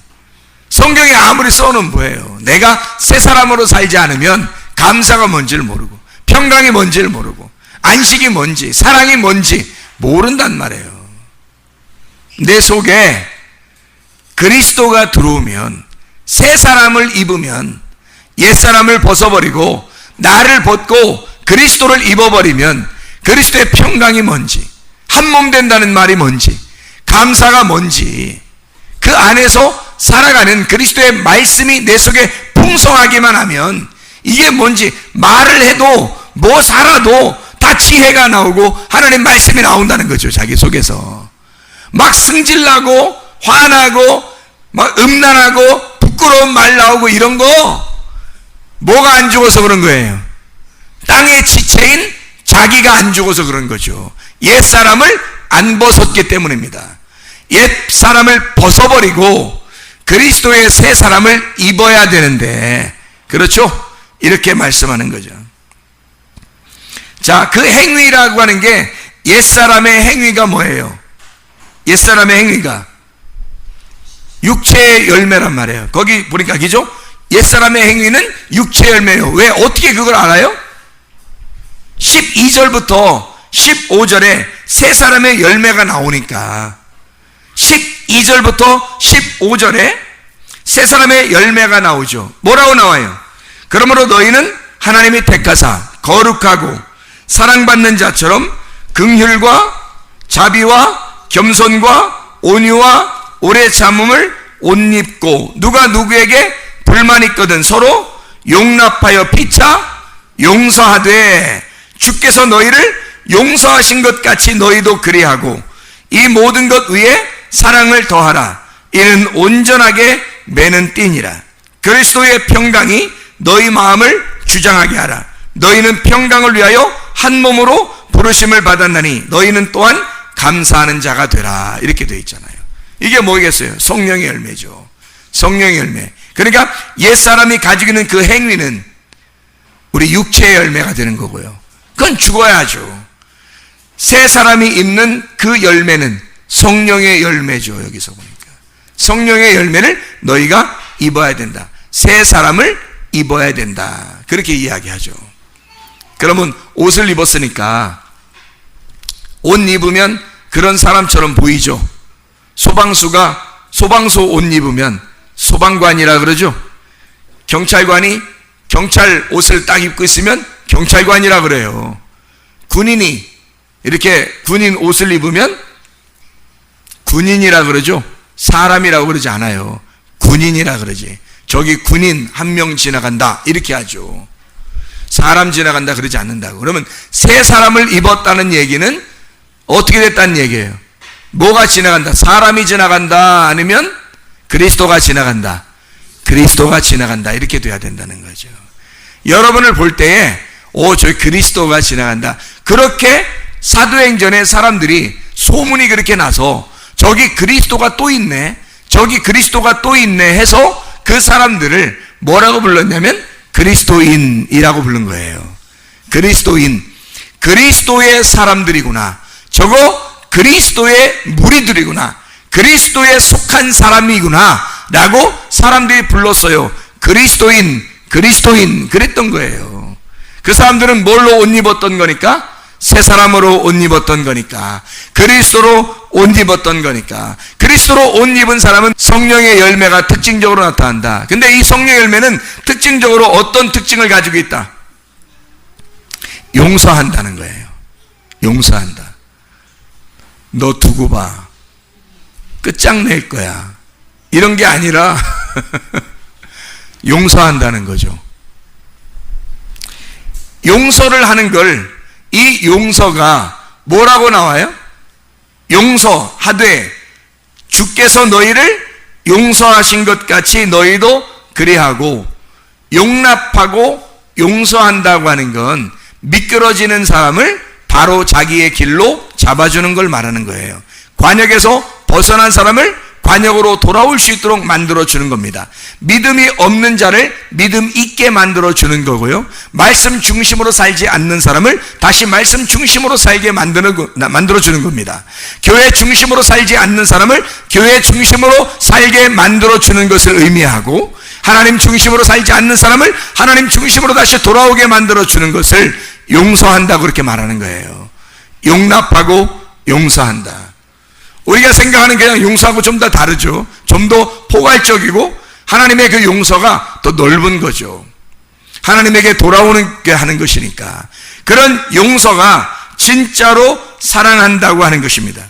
성경에 아무리 써놓은 뭐예요? 내가 새 사람으로 살지 않으면 감사가 뭔지를 모르고, 평강이 뭔지를 모르고, 안식이 뭔지, 사랑이 뭔지 모른단 말이에요. 내 속에 그리스도가 들어오면, 새 사람을 입으면, 옛 사람을 벗어버리고 나를 벗고 그리스도를 입어버리면 그리스도의 평강이 뭔지, 한 몸 된다는 말이 뭔지, 감사가 뭔지, 그 안에서 살아가는 그리스도의 말씀이 내 속에 풍성하기만 하면 이게 뭔지, 말을 해도 뭐 살아도 다 지혜가 나오고 하나님 말씀이 나온다는 거죠. 자기 속에서 막 승질나고 화나고 막 음란하고 부끄러운 말 나오고 이런 거 뭐가 안 죽어서 그런 거예요? 땅의 지체인 자기가 안 죽어서 그런 거죠. 옛사람을 안 벗었기 때문입니다. 옛사람을 벗어버리고 그리스도의 새 사람을 입어야 되는데, 그렇죠? 이렇게 말씀하는 거죠. 자, 그 행위라고 하는 게, 옛사람의 행위가 뭐예요? 옛사람의 행위가 육체의 열매란 말이에요. 거기 보니까 그죠? 옛사람의 행위는 육체의 열매예요. 왜? 어떻게 그걸 알아요? 12절부터 15절에 세 사람의 열매가 나오니까 12절부터 15절에 세 사람의 열매가 나오죠. 뭐라고 나와요? 그러므로 너희는 하나님이 택하사 거룩하고 사랑받는 자처럼 긍휼과 자비와 겸손과 온유와 오래 참음을 옷 입고 누가 누구에게 불만 있거든 서로 용납하여 피차 용서하되 주께서 너희를 용서하신 것 같이 너희도 그리하고 이 모든 것 위에 사랑을 더하라. 이는 온전하게 매는 띠니라. 그리스도의 평강이 너희 마음을 주장하게 하라. 너희는 평강을 위하여 한 몸으로 부르심을 받았나니 너희는 또한 감사하는 자가 되라. 이렇게 되어 있잖아요. 이게 뭐겠어요? 성령의 열매죠. 성령의 열매. 그러니까 옛사람이 가지고 있는 그 행위는 우리 육체의 열매가 되는 거고요. 그건 죽어야죠. 새 사람이 입는 그 열매는 성령의 열매죠. 여기서 보니까 성령의 열매를 너희가 입어야 된다. 새 사람을 입어야 된다. 그렇게 이야기하죠. 그러면 옷을 입었으니까 옷 입으면 그런 사람처럼 보이죠. 소방수 옷 입으면 소방관이라 그러죠. 경찰관이 경찰 옷을 딱 입고 있으면 경찰관이라 그래요. 군인이 이렇게 군인 옷을 입으면 군인이라 그러죠. 사람이라고 그러지 않아요. 군인이라 그러지. 저기 군인 한 명 지나간다 이렇게 하죠. 사람 지나간다 그러지 않는다고. 그러면 새 사람을 입었다는 얘기는 어떻게 됐다는 얘기예요? 뭐가 지나간다? 사람이 지나간다 아니면 그리스도가 지나간다? 그리스도가 지나간다 이렇게 돼야 된다는 거죠. 여러분을 볼 때에 저 그리스도가 지나간다 그렇게 사도행전의 사람들이 소문이 그렇게 나서 저기 그리스도가 또 있네, 저기 그리스도가 또 있네 해서 그 사람들을 뭐라고 불렀냐면 그리스도인이라고 부른 거예요. 그리스도인, 그리스도의 사람들이구나, 저거 그리스도의 무리들이구나, 그리스도에 속한 사람이구나 라고 사람들이 불렀어요. 그리스도인 그랬던 거예요. 그 사람들은 뭘로 옷 입었던 거니까? 새 사람으로 옷 입었던 거니까, 그리스도로 옷 입었던 거니까. 그리스도로 옷 입은 사람은 성령의 열매가 특징적으로 나타난다. 근데 이 성령의 열매는 특징적으로 어떤 특징을 가지고 있다? 용서한다는 거예요. 용서한다. 너 두고 봐, 끝장낼 거야, 이런 게 아니라 용서한다는 거죠. 용서를 하는 걸, 이 용서가 뭐라고 나와요? 용서하되 주께서 너희를 용서하신 것 같이 너희도 그리하고, 용납하고 용서한다고 하는 건 미끄러지는 사람을 바로 자기의 길로 잡아주는 걸 말하는 거예요. 관역에서 벗어난 사람을 관역으로 돌아올 수 있도록 만들어주는 겁니다. 믿음이 없는 자를 믿음 있게 만들어주는 거고요. 말씀 중심으로 살지 않는 사람을 다시 말씀 중심으로 살게 만들어주는 겁니다. 교회 중심으로 살지 않는 사람을 교회 중심으로 살게 만들어주는 것을 의미하고, 하나님 중심으로 살지 않는 사람을 하나님 중심으로 다시 돌아오게 만들어주는 것을 용서한다고 그렇게 말하는 거예요. 용납하고 용서한다. 우리가 생각하는 그냥 용서하고 좀 더 다르죠. 좀 더 포괄적이고 하나님의 그 용서가 더 넓은 거죠. 하나님에게 돌아오게 하는 것이니까. 그런 용서가 진짜로 사랑한다고 하는 것입니다.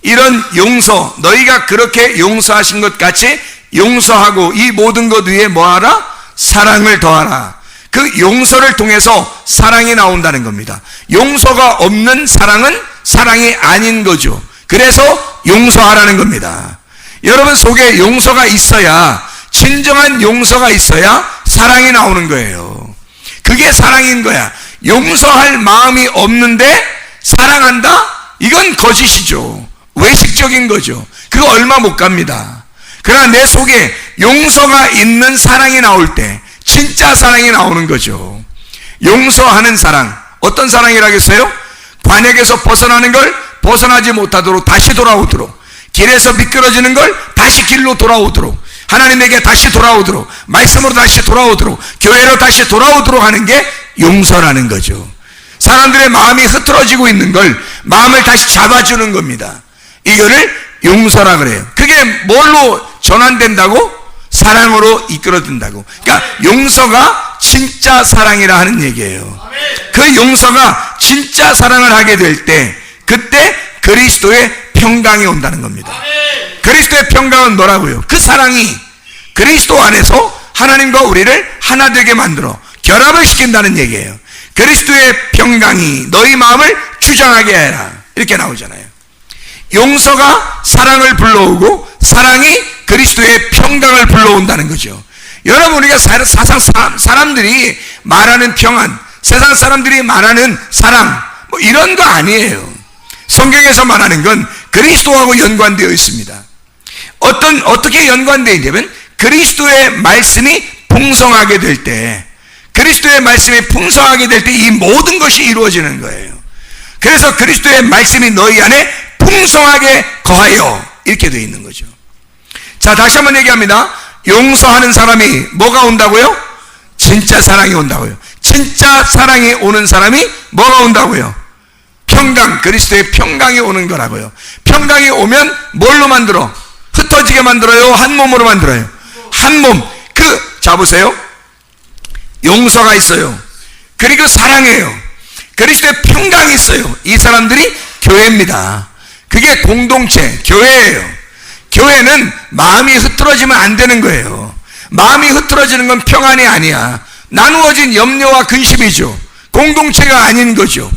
이런 용서, 너희가 그렇게 용서하신 것 같이 용서하고 이 모든 것 위에 뭐하라? 사랑을 더하라. 그 용서를 통해서 사랑이 나온다는 겁니다. 용서가 없는 사랑은 사랑이 아닌 거죠. 그래서 용서하라는 겁니다. 여러분 속에 용서가 있어야, 진정한 용서가 있어야 사랑이 나오는 거예요. 그게 사랑인 거야. 용서할 마음이 없는데 사랑한다? 이건 거짓이죠. 외식적인 거죠. 그거 얼마 못 갑니다. 그러나 내 속에 용서가 있는 사랑이 나올 때 진짜 사랑이 나오는 거죠. 용서하는 사랑, 어떤 사랑이라겠어요? 관역에서 벗어나는 걸 벗어나지 못하도록 다시 돌아오도록, 길에서 미끄러지는 걸 다시 길로 돌아오도록, 하나님에게 다시 돌아오도록, 말씀으로 다시 돌아오도록, 교회로 다시 돌아오도록 하는 게 용서라는 거죠. 사람들의 마음이 흐트러지고 있는 걸 마음을 다시 잡아주는 겁니다. 이거를 용서라 그래요. 그게 뭘로 전환된다고? 사랑으로 이끌어진다고. 그러니까 용서가 진짜 사랑이라 하는 얘기예요. 그 용서가 진짜 사랑을 하게 될 때, 그때 그리스도의 평강이 온다는 겁니다. 그리스도의 평강은 뭐라고요? 그 사랑이 그리스도 안에서 하나님과 우리를 하나 되게 만들어 결합을 시킨다는 얘기예요. 그리스도의 평강이 너희 마음을 주장하게 해라, 이렇게 나오잖아요. 용서가 사랑을 불러오고 사랑이 그리스도의 평강을 불러온다는 거죠. 여러분, 우리가 사람들이 말하는 평안, 세상 사람들이 말하는 사랑, 뭐 이런 거 아니에요. 성경에서 말하는 건 그리스도하고 연관되어 있습니다. 어떻게 연관되어 있냐면, 그리스도의 말씀이 풍성하게 될 때, 그리스도의 말씀이 풍성하게 될 때 이 모든 것이 이루어지는 거예요. 그래서 그리스도의 말씀이 너희 안에 풍성하게 거하여, 이렇게 되어 있는 거죠. 자, 다시 한번 얘기합니다. 용서하는 사람이 뭐가 온다고요? 진짜 사랑이 온다고요. 진짜 사랑이 오는 사람이 뭐가 온다고요? 평강, 그리스도의 평강이 오는 거라고요. 평강이 오면 뭘로 만들어? 흩어지게 만들어요? 한 몸으로 만들어요? 한 몸. 자, 보세요. 용서가 있어요. 그리고 사랑해요. 그리스도의 평강이 있어요. 이 사람들이 교회입니다. 그게 공동체, 교회예요. 교회는 마음이 흐트러지면 안 되는 거예요. 마음이 흐트러지는 건 평안이 아니야. 나누어진 염려와 근심이죠. 공동체가 아닌 거죠.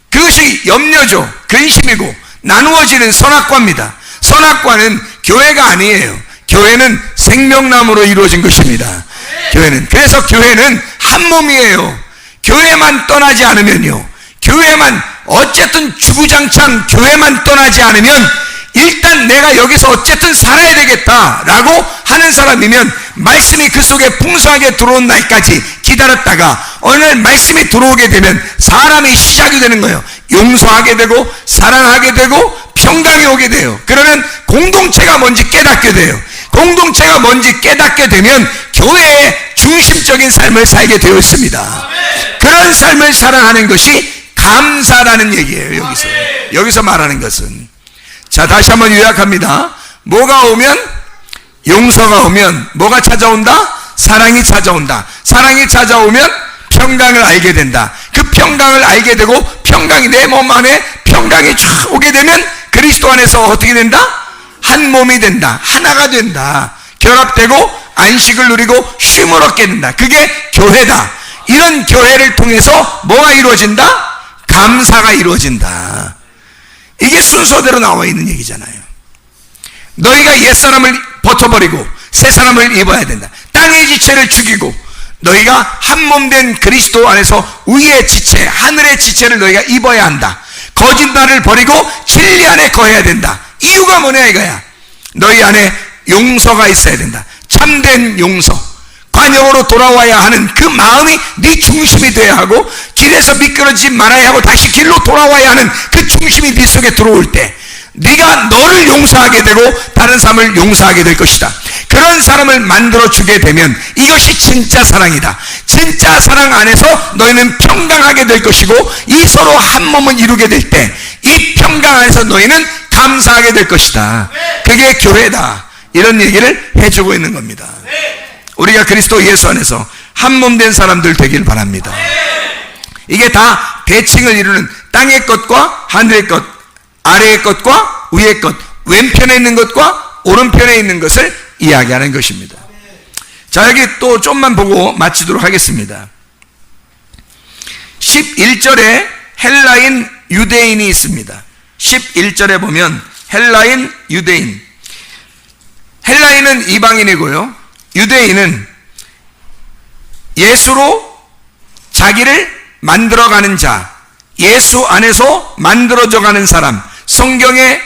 그것이 염려죠. 근심이고, 나누어지는 선악과입니다. 선악과는 교회가 아니에요. 교회는 생명나무로 이루어진 것입니다. 교회는. 그래서 교회는 한 몸이에요. 교회만 떠나지 않으면요, 교회만 어쨌든 주구장창 교회만 떠나지 않으면, 일단 내가 여기서 어쨌든 살아야 되겠다라고 하는 사람이면 말씀이 그 속에 풍성하게 들어온 날까지 기다렸다가 어느 날 말씀이 들어오게 되면 사람이 시작이 되는 거예요. 용서하게 되고 사랑하게 되고 평강이 오게 돼요. 그러면 공동체가 뭔지 깨닫게 돼요. 공동체가 뭔지 깨닫게 되면 교회의 중심적인 삶을 살게 되어 있습니다. 그런 삶을 살아가는 것이 감사라는 얘기예요. 여기서 말하는 것은. 자, 다시 한번 요약합니다. 뭐가 오면? 용서가 오면 뭐가 찾아온다? 사랑이 찾아온다. 사랑이 찾아오면 평강을 알게 된다. 그 평강을 알게 되고, 평강이 내 몸 안에 평강이 쫙 오게 되면 그리스도 안에서 어떻게 된다? 한 몸이 된다. 하나가 된다. 결합되고 안식을 누리고 쉼을 얻게 된다. 그게 교회다. 이런 교회를 통해서 뭐가 이루어진다? 감사가 이루어진다. 이게 순서대로 나와 있는 얘기잖아요. 너희가 옛사람을 벗어버리고 새 사람을 입어야 된다. 땅의 지체를 죽이고 너희가 한 몸 된 그리스도 안에서 위의 지체, 하늘의 지체를 너희가 입어야 한다. 거짓말을 버리고 진리 안에 거해야 된다. 이유가 뭐냐 이거야. 너희 안에 용서가 있어야 된다. 참된 용서. 관용으로 돌아와야 하는 그 마음이 네 중심이 돼야 하고, 길에서 미끄러지지 말아야 하고 다시 길로 돌아와야 하는 그 중심이 네 속에 들어올 때 네가 너를 용서하게 되고 다른 사람을 용서하게 될 것이다. 그런 사람을 만들어주게 되면 이것이 진짜 사랑이다. 진짜 사랑 안에서 너희는 평강하게 될 것이고, 이 서로 한 몸을 이루게 될 때 이 평강 안에서 너희는 감사하게 될 것이다. 그게 교회다. 이런 얘기를 해주고 있는 겁니다. 우리가 그리스도 예수 안에서 한 몸 된 사람들 되길 바랍니다. 이게 다 대칭을 이루는 땅의 것과 하늘의 것, 아래의 것과 위의 것, 왼편에 있는 것과 오른편에 있는 것을 이야기하는 것입니다. 자, 여기 또 좀만 보고 마치도록 하겠습니다. 11절에 헬라인 유대인이 있습니다. 11절에 보면 헬라인 유대인. 헬라인은 이방인이고요, 유대인은 예수로 자기를 만들어가는 자, 예수 안에서 만들어져가는 사람, 성경의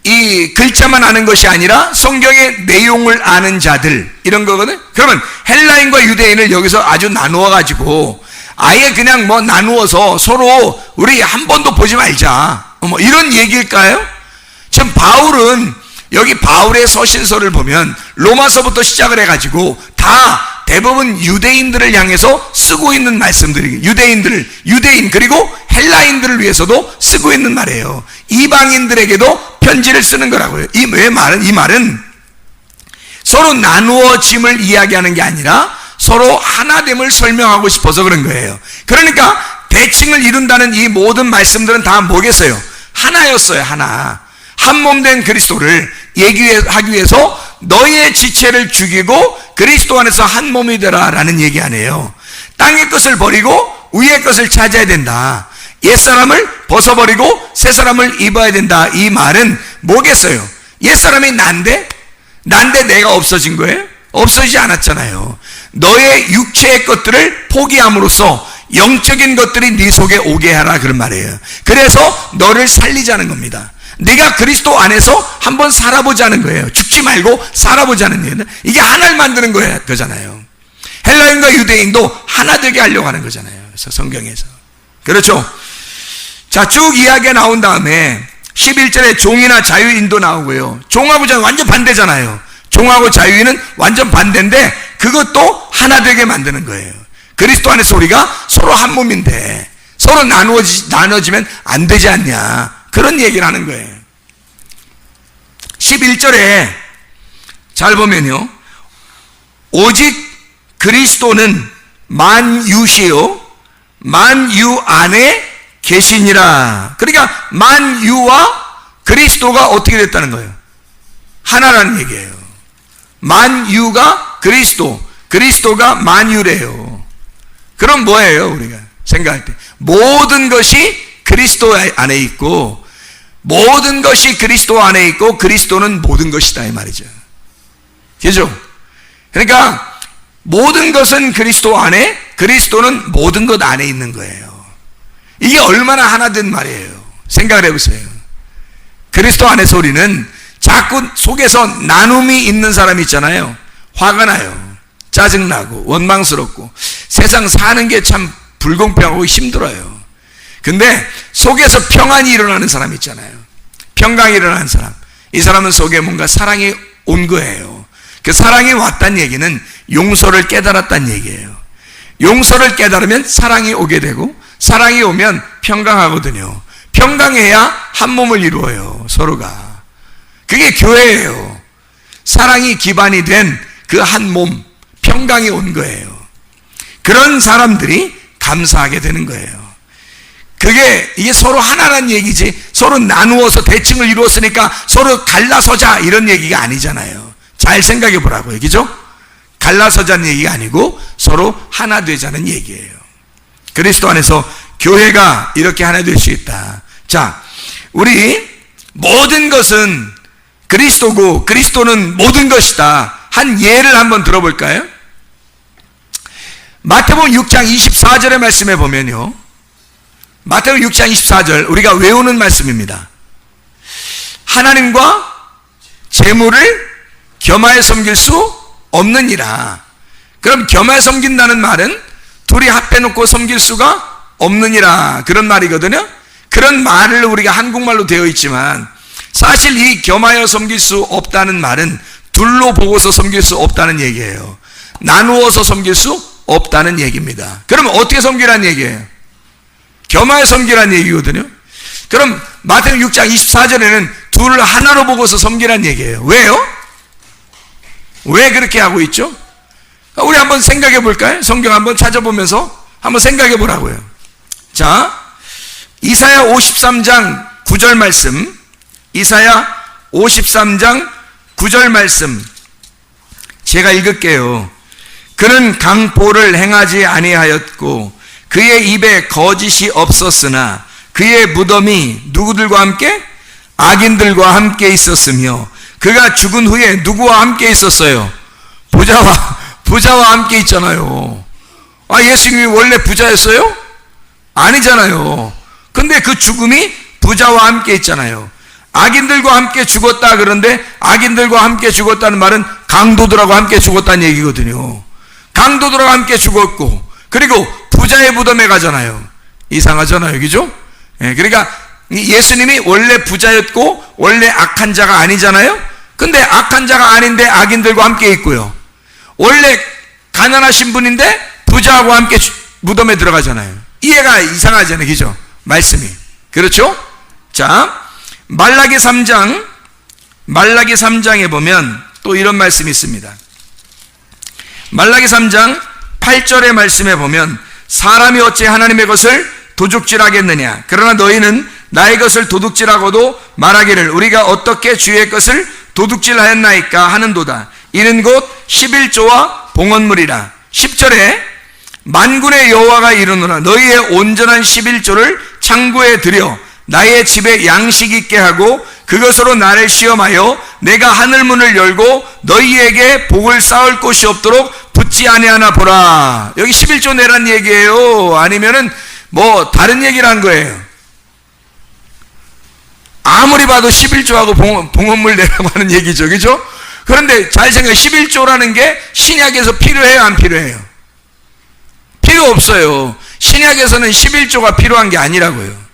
이 글자만 아는 것이 아니라 성경의 내용을 아는 자들, 이런 거거든. 그러면 헬라인과 유대인을 여기서 아주 나누어 가지고 아예 그냥 뭐 나누어서 서로 우리 한 번도 보지 말자, 뭐 이런 얘기일까요? 지금 바울은 여기 바울의 서신서를 보면 로마서부터 시작을 해가지고 다 대부분 유대인들을 향해서 쓰고 있는 말씀들이, 유대인 그리고 헬라인들을 위해서도 쓰고 있는 말이에요. 이방인들에게도 편지를 쓰는 거라고요. 이 말은 서로 나누어짐을 이야기하는 게 아니라 서로 하나됨을 설명하고 싶어서 그런 거예요. 그러니까 대칭을 이룬다는 이 모든 말씀들은 다 뭐겠어요? 하나였어요. 하나. 한 몸 된 그리스도를 얘기하기 위해서 너희의 지체를 죽이고 그리스도 안에서 한 몸이 되라 라는 얘기 아니에요. 땅의 것을 버리고 위의 것을 찾아야 된다. 옛사람을 벗어버리고 새사람을 입어야 된다. 이 말은 뭐겠어요? 옛사람이 난데 내가 없어진 거예요? 없어지지 않았잖아요. 너의 육체의 것들을 포기함으로써 영적인 것들이 네 속에 오게 하라, 그런 말이에요. 그래서 너를 살리자는 겁니다. 네가 그리스도 안에서 한번 살아보자는 거예요. 죽지 말고 살아보자는 얘기는, 이게 하나를 만드는 거잖아요. 헬라인과 유대인도 하나 되게 하려고 하는 거잖아요. 그래서 성경에서. 그렇죠? 자, 쭉 이야기가 나온 다음에 11절에 종이나 자유인도 나오고요. 종하고 자유 완전 반대잖아요. 종하고 자유인은 완전 반대인데 그것도 하나 되게 만드는 거예요. 그리스도 안에서 우리가 서로 한 몸인데 서로 나눠지면 안 되지 않냐, 그런 얘기를 하는 거예요. 11절에 잘 보면요, 오직 그리스도는 만유시요 만유 안에 계시니라. 그러니까 만유와 그리스도가 어떻게 됐다는 거예요? 하나라는 얘기예요. 만유가 그리스도, 그리스도가 만유래요. 그럼 뭐예요? 우리가 생각할 때 모든 것이 그리스도 안에 있고, 모든 것이 그리스도 안에 있고 그리스도는 모든 것이다, 이 말이죠. 그죠? 그러니까 모든 것은 그리스도 안에, 그리스도는 모든 것 안에 있는 거예요. 이게 얼마나 하나 된 말이에요. 생각을 해보세요. 그리스도 안에서 우리는 자꾸 속에서 나눔이 있는 사람이 있잖아요. 화가 나요. 짜증나고 원망스럽고 세상 사는 게 참 불공평하고 힘들어요. 근데 속에서 평안이 일어나는 사람 있잖아요. 평강이 일어나는 사람. 이 사람은 속에 뭔가 사랑이 온 거예요. 그 사랑이 왔다는 얘기는 용서를 깨달았다는 얘기예요. 용서를 깨달으면 사랑이 오게 되고, 사랑이 오면 평강하거든요. 평강해야 한 몸을 이루어요, 서로가. 그게 교회예요. 사랑이 기반이 된 그 한 몸, 평강이 온 거예요. 그런 사람들이 감사하게 되는 거예요. 이게 서로 하나란 얘기지, 서로 나누어서 대칭을 이루었으니까 서로 갈라서자 이런 얘기가 아니잖아요. 잘 생각해 보라고요. 그죠? 갈라서자는 얘기가 아니고 서로 하나 되자는 얘기예요. 그리스도 안에서 교회가 이렇게 하나 될 수 있다. 자, 우리 모든 것은 그리스도고 그리스도는 모든 것이다. 한 예를 한번 들어볼까요? 마태복음 6장 24절의 말씀에 보면요, 마태복음 6장 24절 우리가 외우는 말씀입니다. 하나님과 재물을 겸하여 섬길 수 없느니라. 그럼 겸하여 섬긴다는 말은 둘이 합해놓고 섬길 수가 없느니라, 그런 말이거든요. 그런 말을 우리가 한국말로 되어 있지만 사실 이 겸하여 섬길 수 없다는 말은 둘로 보고서 섬길 수 없다는 얘기예요. 나누어서 섬길 수 없다는 얘기입니다. 그럼 어떻게 섬기라는 얘기예요? 겸하여 섬기라는 얘기거든요. 그럼 마태복음 6장 24절에는 둘을 하나로 보고서 섬기라는 얘기예요. 왜요? 왜 그렇게 하고 있죠? 우리 한번 생각해 볼까요? 성경 한번 찾아보면서 한번 생각해 보라고요. 자, 이사야 53장 9절 말씀, 이사야 53장 9절 말씀 제가 읽을게요. 그는 강포를 행하지 아니하였고 그의 입에 거짓이 없었으나 그의 무덤이 누구들과 함께? 악인들과 함께 있었으며 그가 죽은 후에 누구와 함께 있었어요? 부자와 함께 있잖아요. 예수님이 원래 부자였어요? 아니잖아요. 근데 그 죽음이 부자와 함께 있잖아요. 악인들과 함께 죽었다 그런데 악인들과 함께 죽었다는 말은 강도들하고 함께 죽었다는 얘기거든요. 강도들하고 함께 죽었고 그리고 부자의 무덤에 가잖아요. 이상하잖아요. 그죠? 그러니까 예수님이 원래 부자였고 원래 악한 자가 아니잖아요. 근데 악한 자가 아닌데 악인들과 함께 있고요. 원래 가난하신 분인데 부자하고 함께 무덤에 들어가잖아요. 이해가 이상하잖아요. 그죠? 말씀이. 그렇죠? 자, 말라기 3장에 보면 또 이런 말씀이 있습니다. 말라기 3장 8절의 말씀에 보면 사람이 어찌 하나님의 것을 도둑질하겠느냐. 그러나 너희는 나의 것을 도둑질하고도 말하기를 우리가 어떻게 주의 것을 도둑질하였나이까 하는도다. 이는 곧 11조와 봉헌물이라. 10절에 만군의 여호와가 이르노라. 너희의 온전한 11조를 창고에 들여 나의 집에 양식 있게 하고 그것으로 나를 시험하여 내가 하늘문을 열고 너희에게 복을 쌓을 곳이 없도록 붙지 아니하나 보라. 여기 11조 내란 얘기예요? 아니면은 뭐 다른 얘기를 한 거예요? 아무리 봐도 11조하고 봉헌물 내라고 하는 얘기죠. 그죠? 그런데 잘 생각해. 11조라는 게 신약에서 필요해요? 안 필요해요? 필요 없어요. 신약에서는 11조가 필요한 게 아니라고요.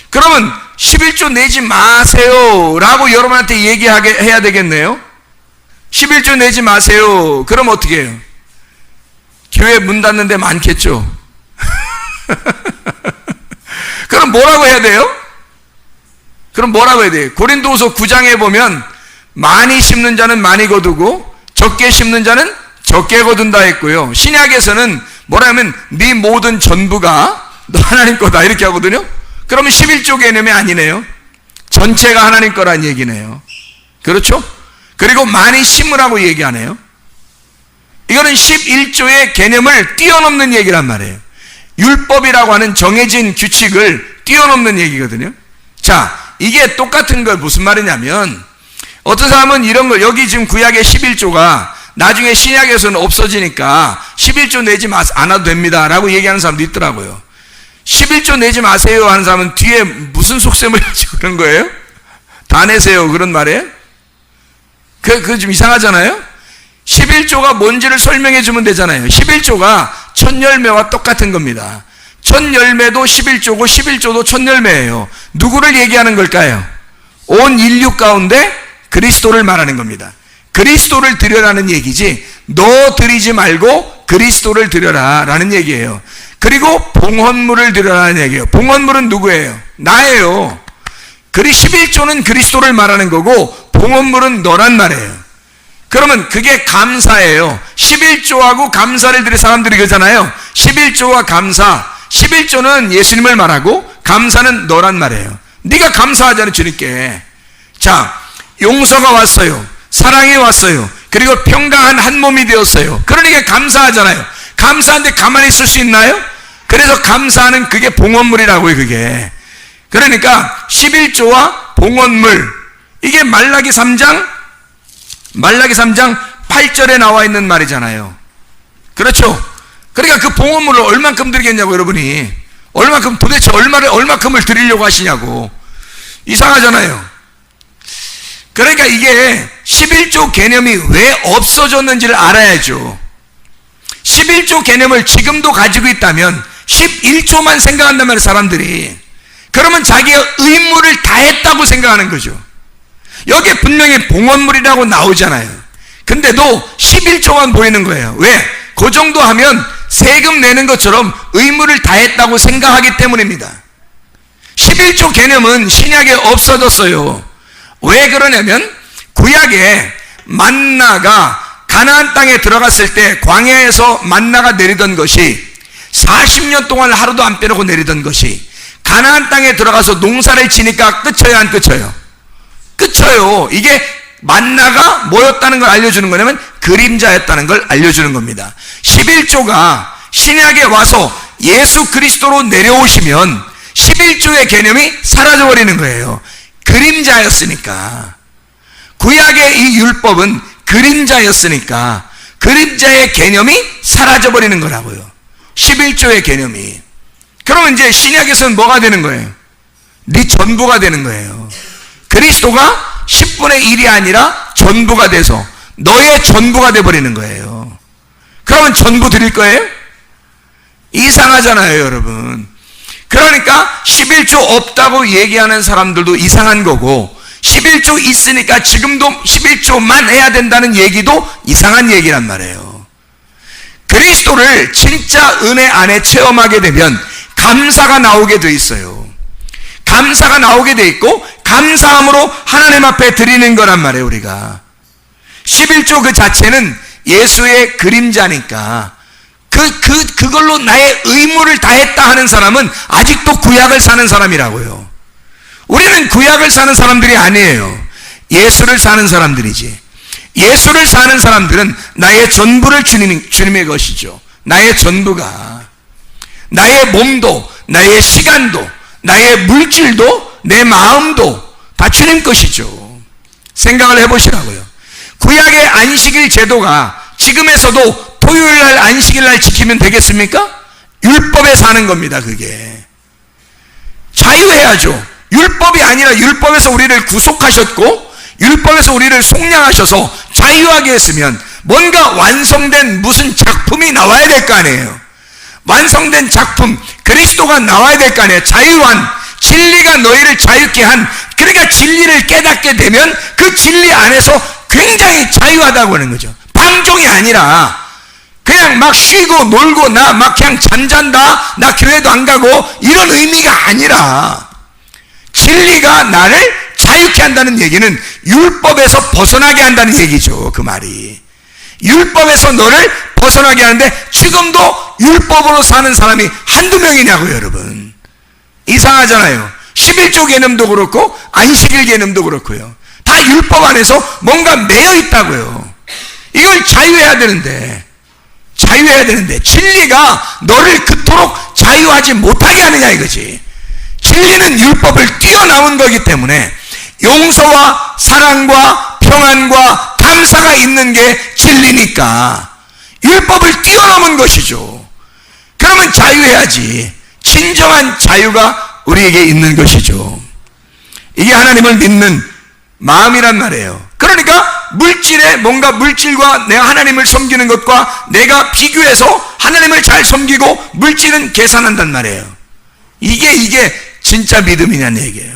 그러면 11조 내지 마세요 라고 여러분한테 해야 되겠네요. 11조 내지 마세요. 그럼 어떻게 해요? 교회 문 닫는 데 많겠죠. 그럼 뭐라고 해야 돼요? 고린도후서 9장에 보면 많이 심는 자는 많이 거두고 적게 심는 자는 적게 거둔다 했고요. 신약에서는 뭐라 하면 네 모든 전부가 너 하나님 거다 이렇게 하거든요. 그러면 11조 개념이 아니네요. 전체가 하나님 거란 얘기네요. 그렇죠? 그리고 많이 심으라고 얘기하네요. 이거는 11조의 개념을 뛰어넘는 얘기란 말이에요. 율법이라고 하는 정해진 규칙을 뛰어넘는 얘기거든요. 자, 이게 똑같은 걸 무슨 말이냐면 어떤 사람은 이런 걸 여기 지금 구약의 11조가 나중에 신약에서는 없어지니까 11조 내지 않아도 됩니다 라고 얘기하는 사람도 있더라고요. 11조 내지 마세요 하는 사람은 뒤에 무슨 속셈을 가지고 그런 거예요? 다 내세요 그런 말이에요? 그거 좀 이상하잖아요? 11조가 뭔지를 설명해 주면 되잖아요. 11조가 첫 열매와 똑같은 겁니다. 첫 열매도 11조고 11조도 첫 열매예요. 누구를 얘기하는 걸까요? 온 인류 가운데 그리스도를 말하는 겁니다. 그리스도를 드려라는 얘기지 너 드리지 말고 그리스도를 드려라 라는 얘기예요. 그리고 봉헌물을 드려라는 얘기예요. 봉헌물은 누구예요? 나예요. 11조는 그리스도를 말하는 거고 봉헌물은 너란 말이에요. 그러면 그게 감사예요. 11조하고 감사를 드릴 사람들이 그러잖아요. 11조와 감사. 11조는 예수님을 말하고 감사는 너란 말이에요. 네가 감사하잖아요 주님께. 자, 용서가 왔어요. 사랑이 왔어요. 그리고 평강한 한 몸이 되었어요. 그러니까 감사하잖아요. 감사한데 가만히 있을 수 있나요? 그래서 감사하는 그게 봉헌물이라고요. 그게. 그러니까 11조와 봉헌물, 이게 말라기 3장 8절에 나와 있는 말이잖아요. 그렇죠? 그러니까 그 봉헌물을 얼만큼 드리겠냐고 여러분이. 도대체 얼마큼을 드리려고 하시냐고. 이상하잖아요. 그러니까 이게 11조 개념이 왜 없어졌는지를 알아야죠. 11조 개념을 지금도 가지고 있다면 11조만 생각한단 말이에요 사람들이. 그러면 자기가 의무를 다 했다고 생각하는 거죠. 여기에 분명히 봉헌물이라고 나오잖아요. 근데도 11조만 보이는 거예요. 왜? 그 정도 하면 세금 내는 것처럼 의무를 다 했다고 생각하기 때문입니다. 11조 개념은 신약에 없어졌어요. 왜 그러냐면 구약에 만나가 가나안 땅에 들어갔을 때 광야에서 만나가 내리던 것이 40년 동안 하루도 안 빼놓고 내리던 것이 가나안 땅에 들어가서 농사를 지니까 끝쳐요 안 끝쳐요? 끝쳐요. 이게 만나가 뭐였다는 걸 알려주는 거냐면 그림자였다는 걸 알려주는 겁니다. 11조가 신약에 와서 예수 그리스도로 내려오시면 11조의 개념이 사라져버리는 거예요. 그림자였으니까. 구약의 이 율법은 그림자였으니까 그림자의 개념이 사라져버리는 거라고요. 11조의 개념이. 그러면 이제 신약에서는 뭐가 되는 거예요? 네 전부가 되는 거예요. 그리스도가 10분의 1이 아니라 전부가 돼서 너의 전부가 돼버리는 거예요. 그러면 전부 드릴 거예요? 이상하잖아요 여러분. 그러니까 11조 없다고 얘기하는 사람들도 이상한 거고 11조 있으니까 지금도 11조만 해야 된다는 얘기도 이상한 얘기란 말이에요. 그리스도를 진짜 은혜 안에 체험하게 되면 감사가 나오게 돼 있어요. 감사가 나오게 돼 있고 감사함으로 하나님 앞에 드리는 거란 말이에요. 우리가 11조 그 자체는 예수의 그림자니까 그걸로 나의 의무를 다했다 하는 사람은 아직도 구약을 사는 사람이라고요. 우리는 구약을 사는 사람들이 아니에요. 예수를 사는 사람들이지. 예수를 사는 사람들은 나의 전부를 주님의 것이죠. 나의 전부가, 나의 몸도, 나의 시간도, 나의 물질도, 내 마음도 다 주님 것이죠. 생각을 해보시라고요. 구약의 안식일 제도가 지금에서도 토요일날 안식일날 지키면 되겠습니까? 율법에 사는 겁니다. 그게 자유해야죠. 율법이 아니라 율법에서 우리를 구속하셨고 율법에서 우리를 속량하셔서 자유하게 했으면 뭔가 완성된 무슨 작품이 나와야 될 거 아니에요. 완성된 작품, 그리스도가 나와야 될 거 아니에요. 자유한, 진리가 너희를 자유케 한, 그러니까 진리를 깨닫게 되면 그 진리 안에서 굉장히 자유하다고 하는 거죠. 방종이 아니라 그냥 막 쉬고 놀고 나 막 그냥 잠잔다, 나 교회도 안 가고 이런 의미가 아니라 진리가 나를 자유케 한다는 얘기는 율법에서 벗어나게 한다는 얘기죠. 그 말이 율법에서 너를 벗어나게 하는데 지금도 율법으로 사는 사람이 한두 명이냐고요. 여러분 이상하잖아요. 11조 개념도 그렇고 안식일 개념도 그렇고요. 다 율법 안에서 뭔가 매여 있다고요. 이걸 자유해야 되는데 진리가 너를 그토록 자유하지 못하게 하느냐 이거지. 진리는 율법을 뛰어넘은 거기 때문에 용서와 사랑과 평안과 감사가 있는 게 진리니까 율법을 뛰어넘은 것이죠. 그러면 자유해야지. 진정한 자유가 우리에게 있는 것이죠. 이게 하나님을 믿는 마음이란 말이에요. 그러니까 물질에 뭔가 물질과 내가 하나님을 섬기는 것과 내가 비교해서 하나님을 잘 섬기고 물질은 계산한단 말이에요. 이게 진짜 믿음이냐는 얘기예요.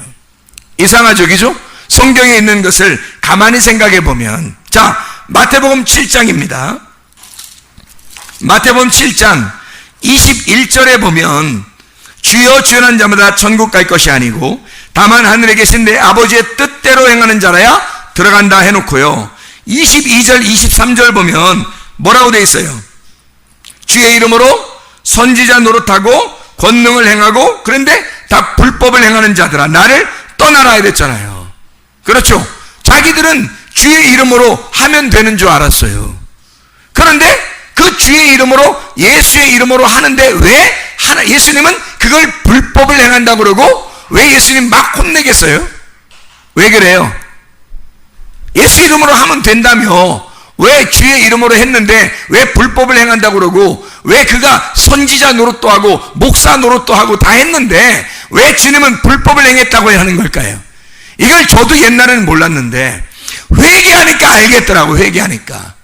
이상하죠, 그죠? 성경에 있는 것을 가만히 생각해 보면, 자, 마태복음 7장입니다. 마태복음 7장 21절에 보면 주여 주여 하는 자마다 천국 갈 것이 아니고 다만 하늘에 계신 내 아버지의 뜻대로 행하는 자라야 들어간다 해놓고요. 22절 23절 보면 뭐라고 돼 있어요? 주의 이름으로 선지자 노릇하고 권능을 행하고 그런데 다 불법을 행하는 자들아 나를 떠나라 이랬잖아요. 그렇죠? 자기들은 주의 이름으로 하면 되는 줄 알았어요. 그런데 그 주의 이름으로 예수의 이름으로 하는데 왜 예수님은 그걸 불법을 행한다고 그러고 왜 예수님 막 혼내겠어요? 왜 그래요? 예수 이름으로 하면 된다며 왜 주의 이름으로 했는데 왜 불법을 행한다고 그러고 왜 그가 선지자 노릇도 하고 목사 노릇도 하고 다 했는데 왜 주님은 불법을 행했다고 하는 걸까요? 이걸 저도 옛날에는 몰랐는데 회개하니까 알겠더라고. 회개하니까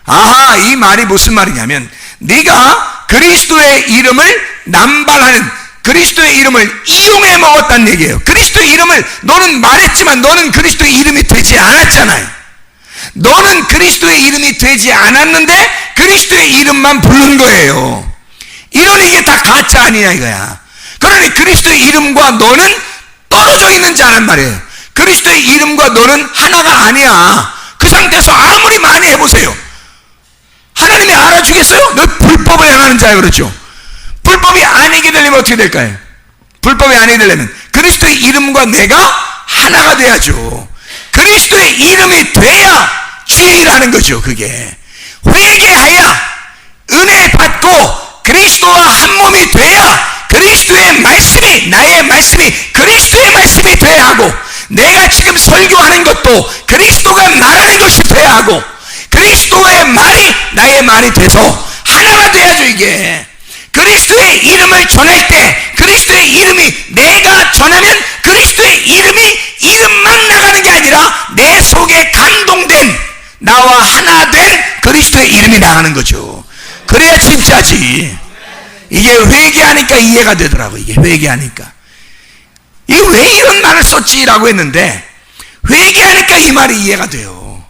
아하, 이 말이 무슨 말이냐면 네가 그리스도의 이름을 남발하는 그리스도의 이름을 이용해 먹었다는 얘기예요. 그리스도의 이름을 너는 말했지만 너는 그리스도의 이름이 되지 않았잖아요. 너는 그리스도의 이름이 되지 않았는데 그리스도의 이름만 부른 거예요. 이러니 이게 다 가짜 아니냐 이거야. 그러니 그리스도의 이름과 너는 떨어져 있는 자란 말이에요. 그리스도의 이름과 너는 하나가 아니야. 그 상태에서 아무리 많이 해보세요. 하나님이 알아주겠어요? 너 불법을 행하는 자야. 그렇죠? 불법이 아니게 되려면 어떻게 될까요? 불법이 아니게 되려면 그리스도의 이름과 내가 하나가 돼야죠. 그리스도의 이름이 돼야 주의 일을 하는 거죠. 그게 회개하여 은혜 받고 그리스도와 한 몸이 돼야 그리스도의 말씀이 나의 말씀이 그리스도의 말씀이 돼야 하고 내가 지금 설교하는 것도 그리스도가 말하는 것이 돼야 하고 그리스도의 말이 나의 말이 돼서 하나가 돼야죠. 이게 그리스도의 이름을 전할 때 그리스도의 이름이 내가 전하면 그리스도의 이름만 나가는 게 아니라 내 속에 감동된 나와 하나 된 그리스도의 이름이 나가는 거죠. 그래야 진짜지. 이게 회개하니까 이해가 되더라고. 이게 회개하니까 이 왜 이런 말을 썼지라고 했는데 회개하니까 이 말이 이해가 돼요.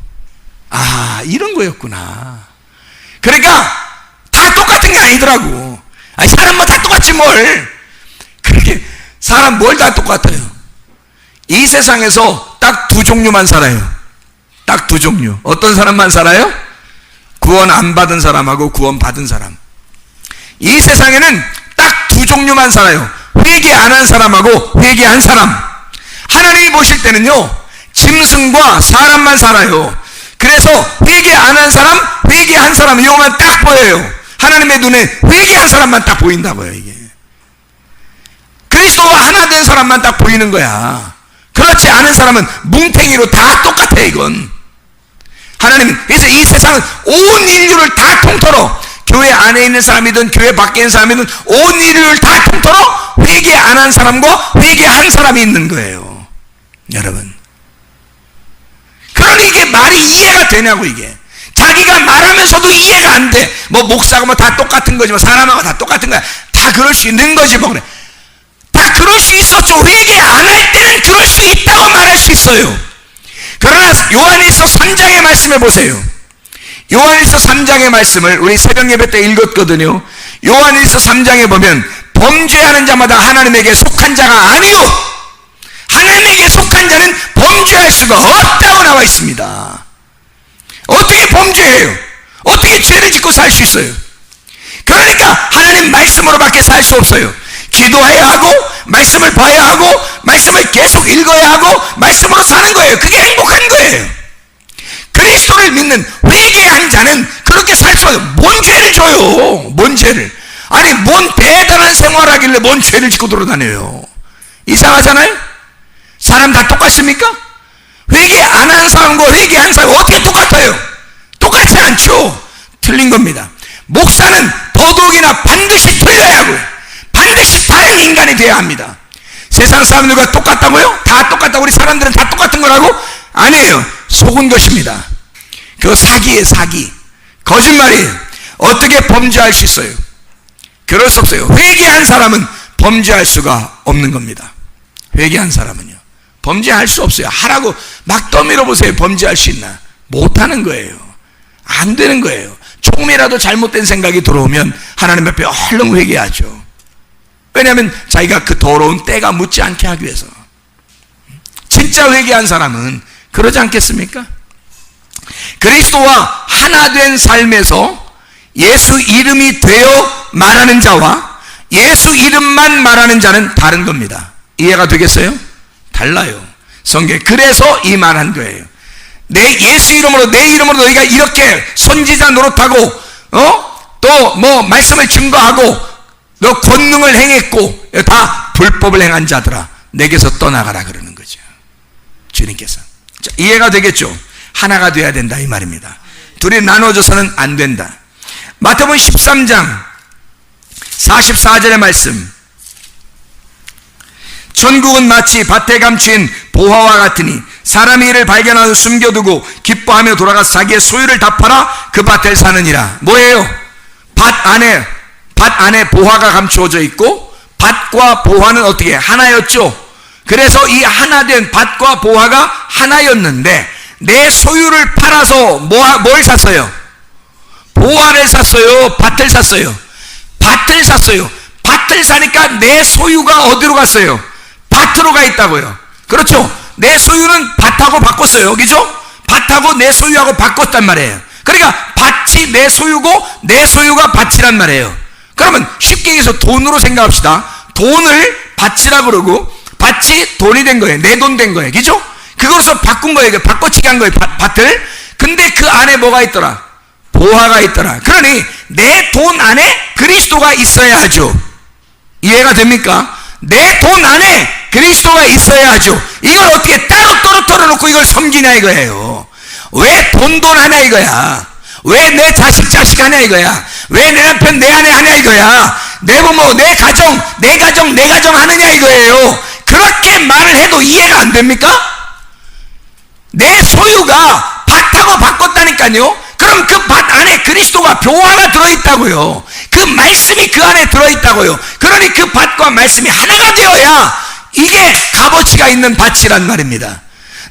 아, 이런 거였구나. 그러니까 다 게 아니더라고. 아니, 사람 뭐 다 똑같지 뭘. 그렇게 사람 뭘 다 똑같아요. 이 세상에서 딱 두 종류만 살아요. 딱 두 종류. 어떤 사람만 살아요? 구원 안 받은 사람하고 구원 받은 사람. 이 세상에는 딱 두 종류만 살아요. 회개 안 한 사람하고 회개한 사람. 하나님이 보실 때는요, 짐승과 사람만 살아요. 그래서 회개 안 한 사람, 회개한 사람, 이거만 딱 보여요. 하나님의 눈에 회개한 사람만 딱 보인다고요, 이게. 그리스도와 하나 된 사람만 딱 보이는 거야. 그렇지 않은 사람은 뭉탱이로 다 똑같아, 이건. 하나님은, 그래서 이 세상은 온 인류를 다 통틀어, 교회 안에 있는 사람이든 교회 밖에 있는 사람이든 온 인류를 다 통틀어 회개 안 한 사람과 회개한 사람이 있는 거예요, 여러분. 그러니 이게 말이 이해가 되냐고, 이게. 자기가 말하면서도 이해가 안 돼. 뭐 목사가 뭐 다 똑같은 거지, 뭐 사람하고 다 똑같은 거야. 다 그럴 수 있는 거지, 뭐 그래. 다 그럴 수 있었죠. 회개 안 할 때는 그럴 수 있다고 말할 수 있어요. 그러나 요한일서 3장의 말씀을 보세요. 요한일서 3장의 말씀을 우리 새벽 예배 때 읽었거든요. 요한일서 3장에 보면 범죄하는 자마다 하나님에게 속한 자가 아니요, 하나님에게 속한 자는 범죄할 수가 없다고 나와 있습니다. 어떻게 범죄해요? 어떻게 죄를 짓고 살 수 있어요? 그러니까 하나님 말씀으로밖에 살 수 없어요. 기도해야 하고, 말씀을 봐야 하고, 말씀을 계속 읽어야 하고, 말씀으로 사는 거예요. 그게 행복한 거예요. 그리스도를 믿는 회개한 자는 그렇게 살 수가 없어요. 뭔 죄를 져요? 뭔 죄를? 아니, 뭔 대단한 생활하길래 뭔 죄를 짓고 돌아다녀요? 이상하잖아요? 사람 다 똑같습니까? 회개 안 한 사람과 회개한 사람이 어떻게 똑같아요? 똑같지 않죠. 틀린 겁니다. 목사는 더더욱이나 반드시 틀려야 하고요, 반드시 다른 인간이 되어야 합니다. 세상 사람들과 똑같다고요? 다 똑같다고 우리 사람들은 다 똑같은 거라고? 아니에요. 속은 것입니다. 그거 사기예요, 사기. 거짓말이에요. 어떻게 범죄할 수 있어요? 그럴 수 없어요. 회개한 사람은 범죄할 수가 없는 겁니다. 회개한 사람은요, 범죄할 수 없어요. 하라고 막 떠밀어 보세요. 범죄할 수 있나? 못하는 거예요. 안 되는 거예요. 조금이라도 잘못된 생각이 들어오면 하나님 앞에 얼른 회개하죠. 왜냐하면 자기가 그 더러운 때가 묻지 않게 하기 위해서. 진짜 회개한 사람은 그러지 않겠습니까? 그리스도와 하나 된 삶에서 예수 이름이 되어 말하는 자와 예수 이름만 말하는 자는 다른 겁니다. 이해가 되겠어요? 달라요. 성경에 그래서 이 말한 거예요. 내 예수 이름으로, 내 이름으로 너희가 이렇게 선지자 노릇하고, 또 뭐 말씀을 증거하고 너 권능을 행했고 다 불법을 행한 자들아, 내게서 떠나가라 그러는 거죠, 주님께서. 자, 이해가 되겠죠? 하나가 돼야 된다 이 말입니다. 둘이 나눠져서는 안 된다. 마태복음 13장 44절의 말씀. 천국은 마치 밭에 감추인 보화와 같으니 사람이 이를 발견하여 숨겨두고 기뻐하며 돌아가서 자기의 소유를 다 팔아 그 밭을 사느니라. 뭐예요? 밭 안에 보화가 감추어져 있고, 밭과 보화는 어떻게 하나였죠? 그래서 이 하나된 밭과 보화가 하나였는데 내 소유를 팔아서 뭘 샀어요? 보화를 샀어요? 밭을 샀어요? 밭을 샀어요. 밭을 사니까 내 소유가 어디로 갔어요? 밭으로 가 있다고요. 그렇죠? 내 소유는 밭하고 바꿨어요. 그죠? 밭하고 내 소유하고 바꿨단 말이에요. 그러니까 밭이 내 소유고 내 소유가 밭이란 말이에요. 그러면 쉽게 얘기해서 돈으로 생각합시다. 돈을 밭이라 그러고 밭이 돈이 된 거예요. 내 돈 된 거예요. 그죠? 그것을 바꾼 거예요. 바꿔치기 한 거예요, 밭을. 근데 그 안에 뭐가 있더라? 보화가 있더라. 그러니 내 돈 안에 그리스도가 있어야 하죠. 이해가 됩니까? 내 돈 안에 그리스도가 있어야 하죠. 이걸 어떻게 따로 떨어뜨려놓고 이걸 섬기냐 이거예요. 왜 돈 하냐 이거야. 왜 내 자식 하냐 이거야. 왜 내 남편 내 아내 하냐 이거야. 내 부모 내 가정 하느냐 이거예요. 그렇게 말을 해도 이해가 안 됩니까? 내 소유가 밭하고 바꿨다니까요. 그럼 그 밭 안에 그리스도가 보화가 들어있다고요. 그 말씀이 그 안에 들어있다고요. 그러니 그 밭과 말씀이 하나가 되어야 이게 값어치가 있는 밭이란 말입니다.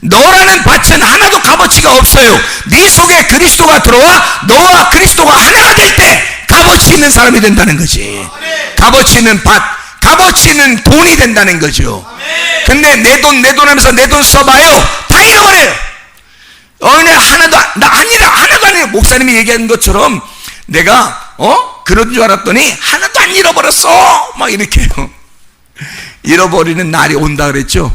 너라는 밭은 하나도 값어치가 없어요. 네 속에 그리스도가 들어와 너와 그리스도가 하나가 될 때 값어치 있는 사람이 된다는 거지. 값어치 있는 밭, 값어치 있는 돈이 된다는 거죠. 근데 내 돈 하면서 내 돈 써봐요. 다 잃어버려요. 어느 하나도 아니라 목사님이 얘기한 것처럼 내가 그런 줄 알았더니 하나도 안 잃어버렸어. 막 이렇게요. 잃어버리는 날이 온다 그랬죠.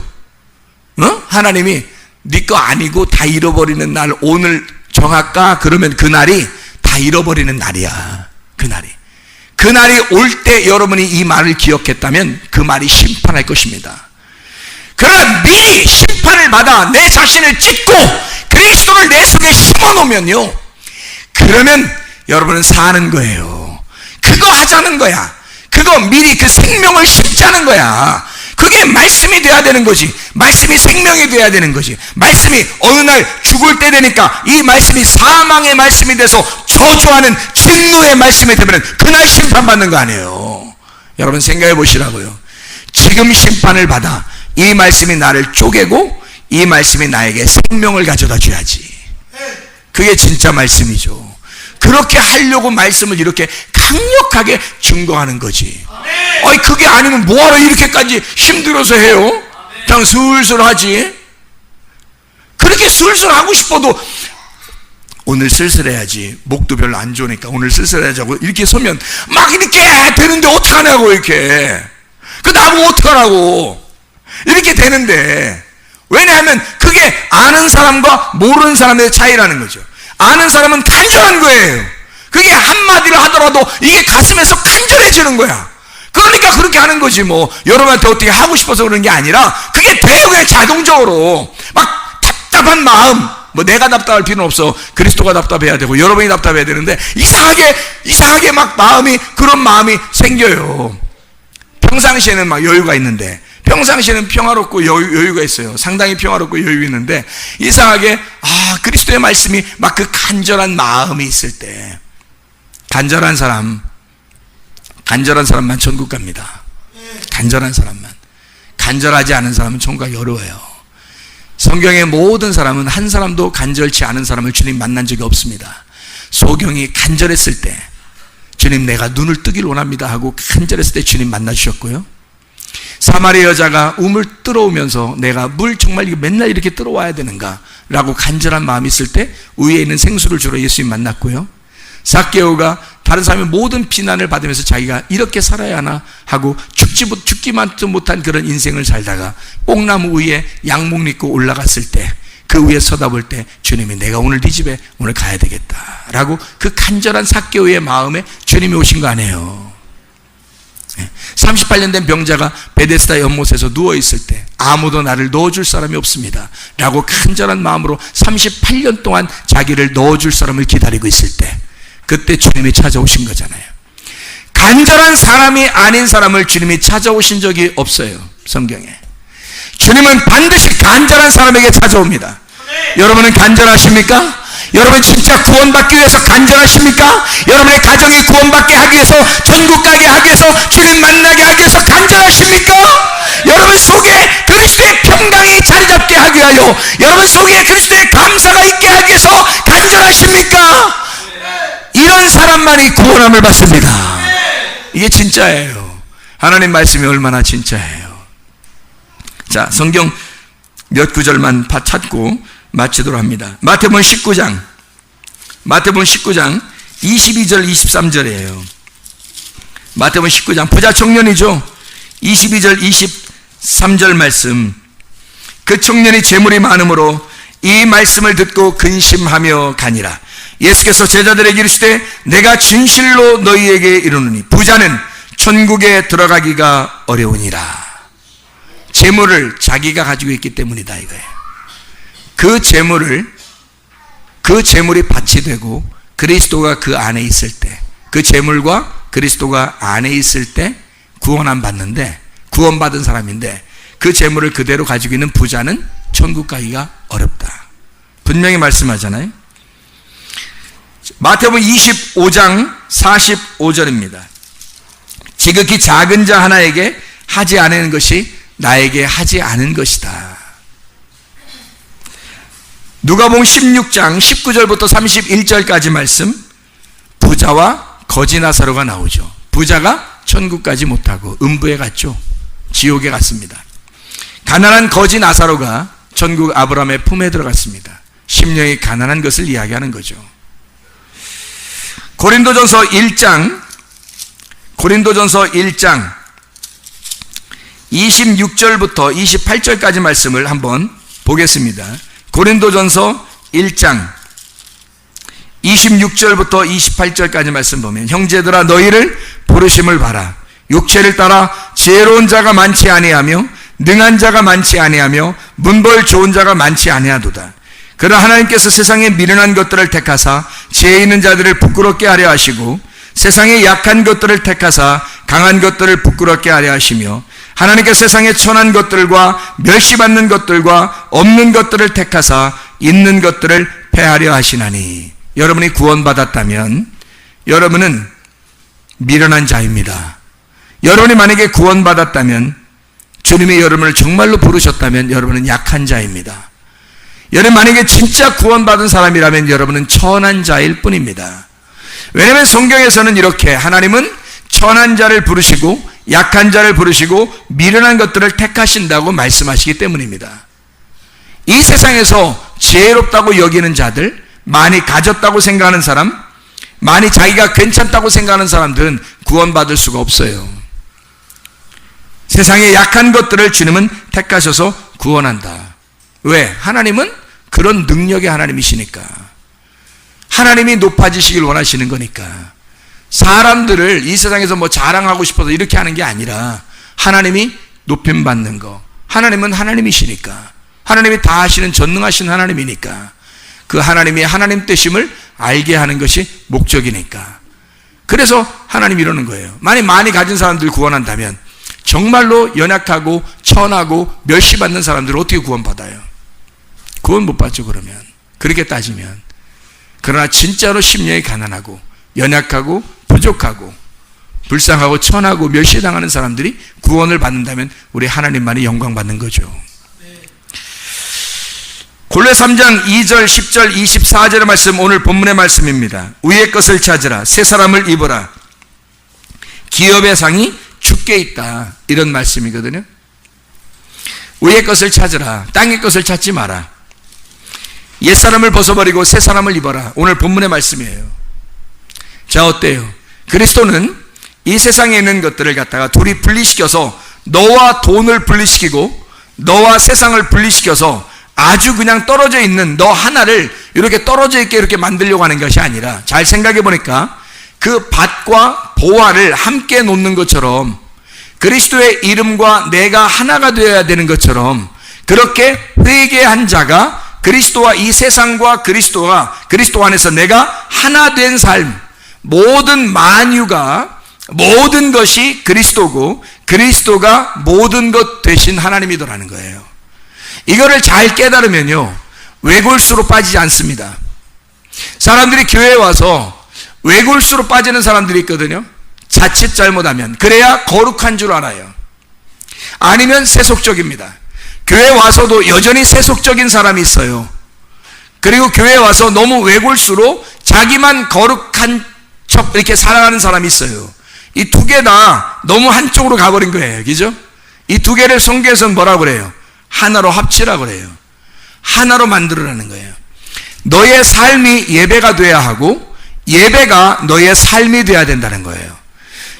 하나님이 네 거 아니고 다 잃어버리는 날 오늘 정할까? 그러면 그 날이 다 잃어버리는 날이야. 그 날이 올 때 여러분이 이 말을 기억했다면 그 말이 심판할 것입니다. 그러나 미리 심판을 받아 내 자신을 찢고 그리스도를 내 속에 심어놓으면요, 그러면 여러분은 사는 거예요. 그거 하자는 거야. 그거 미리 그 생명을 심자는 거야. 그게 말씀이 돼야 되는 거지. 말씀이 생명이 돼야 되는 거지. 말씀이 어느 날 죽을 때 되니까 이 말씀이 사망의 말씀이 돼서 저주하는 진노의 말씀이 되면 그날 심판받는 거 아니에요. 여러분 생각해 보시라고요. 지금 심판을 받아 이 말씀이 나를 쪼개고 이 말씀이 나에게 생명을 가져다 줘야지. 그게 진짜 말씀이죠. 그렇게 하려고 말씀을 이렇게 강력하게 증거하는 거지. 아니 그게 아니면 뭐하러 이렇게까지 힘들어서 해요? 그냥 슬슬 하지. 그렇게 슬슬 하고 싶어도 오늘 슬슬 해야지, 목도 별로 안 좋으니까 오늘 슬슬 해야자고 이렇게 서면 막 이렇게 되는데 어떡하냐고. 이렇게 그 나보고 어떡하라고 이렇게 되는데, 왜냐하면 그게 아는 사람과 모르는 사람의 차이라는 거죠. 아는 사람은 간절한 거예요. 그게 한마디를 하더라도 이게 가슴에서 간절해지는 거야. 그러니까 그렇게 하는 거지. 뭐 여러분한테 어떻게 하고 싶어서 그러는 게 아니라 그게 돼요. 그냥 자동적으로. 막 답답한 마음, 뭐 내가 답답할 필요는 없어. 그리스도가 답답해야 되고 여러분이 답답해야 되는데 이상하게 막 그런 마음이 생겨요. 평상시에는 막 여유가 있는데, 평상시에는 평화롭고 여유가 있어요. 상당히 평화롭고 여유 있는데 이상하게 그리스도의 말씀이 막 그 간절한 마음이 있을 때, 간절한 사람만 천국 갑니다. 간절한 사람만. 간절하지 않은 사람은 천국 가기 어려워요. 성경의 모든 사람은 한 사람도 간절치 않은 사람을 주님 만난 적이 없습니다. 소경이 간절했을 때 주님 내가 눈을 뜨길 원합니다 하고 간절했을 때 주님 만나주셨고요. 사마리아 여자가 우물 들어오면서 내가 물 정말 맨날 이렇게 들어와야 되는가 라고 간절한 마음이 있을 때 위에 있는 생수를 주러 예수님 만났고요. 삭개오가 다른 사람의 모든 비난을 받으면서 자기가 이렇게 살아야 하나 하고 죽지만도 못한 그런 인생을 살다가 뽕나무 위에 양목 입고 올라갔을 때, 그 위에 서다볼 때 주님이 내가 오늘 네 집에 오늘 가야 되겠다 라고 그 간절한 삭개오의 마음에 주님이 오신 거 아니에요. 38년 된 병자가 베데스다 연못에서 누워있을 때 아무도 나를 넣어줄 사람이 없습니다 라고 간절한 마음으로 38년 동안 자기를 넣어줄 사람을 기다리고 있을 때, 그때 주님이 찾아오신 거잖아요. 간절한 사람이 아닌 사람을 주님이 찾아오신 적이 없어요. 성경에. 주님은 반드시 간절한 사람에게 찾아옵니다. 여러분은 간절하십니까? 여러분 진짜 구원받기 위해서 간절하십니까? 여러분의 가정이 구원받게 하기 위해서, 천국 가게 하기 위해서, 주님 만나게 하기 위해서 간절하십니까? 여러분 속에 그리스도의 평강이 자리 잡게 하기 위하여, 여러분 속에 그리스도의 감사가 있게 하기 위해서 간절하십니까? 이런 사람만이 구원함을 받습니다. 이게 진짜예요. 하나님 말씀이 얼마나 진짜예요. 자, 성경 몇 구절만 찾고 마치도록 합니다. 마태복음 19장 22절 23절이에요. 마태복음 19장 부자 청년이죠. 22절 23절 말씀. 그 청년이 재물이 많으므로 이 말씀을 듣고 근심하며 가니라. 예수께서 제자들에게 이르시되 내가 진실로 너희에게 이르노니 부자는 천국에 들어가기가 어려우니라. 재물을 자기가 가지고 있기 때문이다 이거예요. 그 재물이 밭이 되고 그리스도가 그 안에 있을 때, 그 재물과 그리스도가 안에 있을 때 구원 안 받는데, 구원받은 사람인데 그 재물을 그대로 가지고 있는 부자는 천국 가기가 어렵다. 분명히 말씀하잖아요. 마태복음 25장 45절입니다. 지극히 작은 자 하나에게 하지 않은 것이 나에게 하지 않은 것이다. 누가복음 16장 19절부터 31절까지 말씀. 부자와 거지 나사로가 나오죠. 부자가 천국까지 못하고 음부에 갔죠. 지옥에 갔습니다. 가난한 거지 나사로가 천국 아브라함의 품에 들어갔습니다. 심령이 가난한 것을 이야기하는 거죠. 고린도전서 1장 26절부터 28절까지 말씀을 한번 보겠습니다. 고린도전서 1장 26절부터 28절까지 말씀 보면, 형제들아 너희를 부르심을 봐라. 육체를 따라 지혜로운 자가 많지 아니하며 능한 자가 많지 아니하며 문벌 좋은 자가 많지 아니하도다. 그러나 하나님께서 세상에 미련한 것들을 택하사 지혜 있는 자들을 부끄럽게 하려 하시고, 세상에 약한 것들을 택하사 강한 것들을 부끄럽게 하려 하시며, 하나님께서 세상에 천한 것들과 멸시받는 것들과 없는 것들을 택하사 있는 것들을 패하려 하시나니. 여러분이 구원받았다면 여러분은 미련한 자입니다. 여러분이 만약에 구원받았다면, 주님이 여러분을 정말로 부르셨다면 여러분은 약한 자입니다. 여러분 만약에 진짜 구원받은 사람이라면 여러분은 천한 자일 뿐입니다. 왜냐하면 성경에서는 이렇게 하나님은 천한 자를 부르시고 약한 자를 부르시고 미련한 것들을 택하신다고 말씀하시기 때문입니다. 이 세상에서 지혜롭다고 여기는 자들, 많이 가졌다고 생각하는 사람, 많이 자기가 괜찮다고 생각하는 사람들은 구원받을 수가 없어요. 세상의 약한 것들을 주님은 택하셔서 구원한다. 왜? 하나님은 그런 능력의 하나님이시니까. 하나님이 높아지시길 원하시는 거니까. 사람들을 이 세상에서 뭐 자랑하고 싶어서 이렇게 하는 게 아니라 하나님이 높임받는 거. 하나님은 하나님이시니까. 하나님이 다 하시는 전능하신 하나님이니까. 그 하나님이 하나님 되심을 알게 하는 것이 목적이니까. 그래서 하나님이 이러는 거예요. 많이 가진 사람들 구원한다면 정말로 연약하고 천하고 멸시받는 사람들은 어떻게 구원받아요? 구원 못 받죠. 그러면 그렇게 따지면. 그러나 진짜로 심령이 가난하고 연약하고 부족하고 불쌍하고 천하고 멸시당하는 사람들이 구원을 받는다면 우리 하나님만이 영광 받는 거죠. 골로새 3장 2절 10절 24절의 말씀, 오늘 본문의 말씀입니다. 위의 것을 찾으라. 새 사람을 입어라. 기업의 상이 주께 있다. 이런 말씀이거든요. 위의 것을 찾으라. 땅의 것을 찾지 마라. 옛사람을 벗어버리고 새 사람을 입어라. 오늘 본문의 말씀이에요. 자, 어때요? 그리스도는 이 세상에 있는 것들을 갖다가 둘이 분리시켜서 너와 돈을 분리시키고 너와 세상을 분리시켜서 아주 그냥 떨어져 있는 너 하나를 이렇게 떨어져 있게 이렇게 만들려고 하는 것이 아니라, 잘 생각해 보니까 그 밭과 보화를 함께 놓는 것처럼 그리스도의 이름과 내가 하나가 되어야 되는 것처럼, 그렇게 회개한 자가 그리스도와 이 세상과 그리스도 안에서 내가 하나 된 삶, 모든 만유가, 모든 것이 그리스도고 그리스도가 모든 것 되신 하나님이더라는 거예요. 이거를 잘 깨달으면요, 외골수로 빠지지 않습니다. 사람들이 교회에 와서 외골수로 빠지는 사람들이 있거든요. 자칫 잘못하면. 그래야 거룩한 줄 알아요. 아니면 세속적입니다. 교회에 와서도 여전히 세속적인 사람이 있어요. 그리고 교회에 와서 너무 외골수로 자기만 거룩한 척 이렇게 살아가는 사람이 있어요. 이 두 개 다 너무 한쪽으로 가버린 거예요. 그죠? 이 두 개를 성경에서는 뭐라고 그래요? 하나로 합치라고 그래요. 하나로 만들어라는 거예요. 너의 삶이 예배가 돼야 하고 예배가 너의 삶이 돼야 된다는 거예요.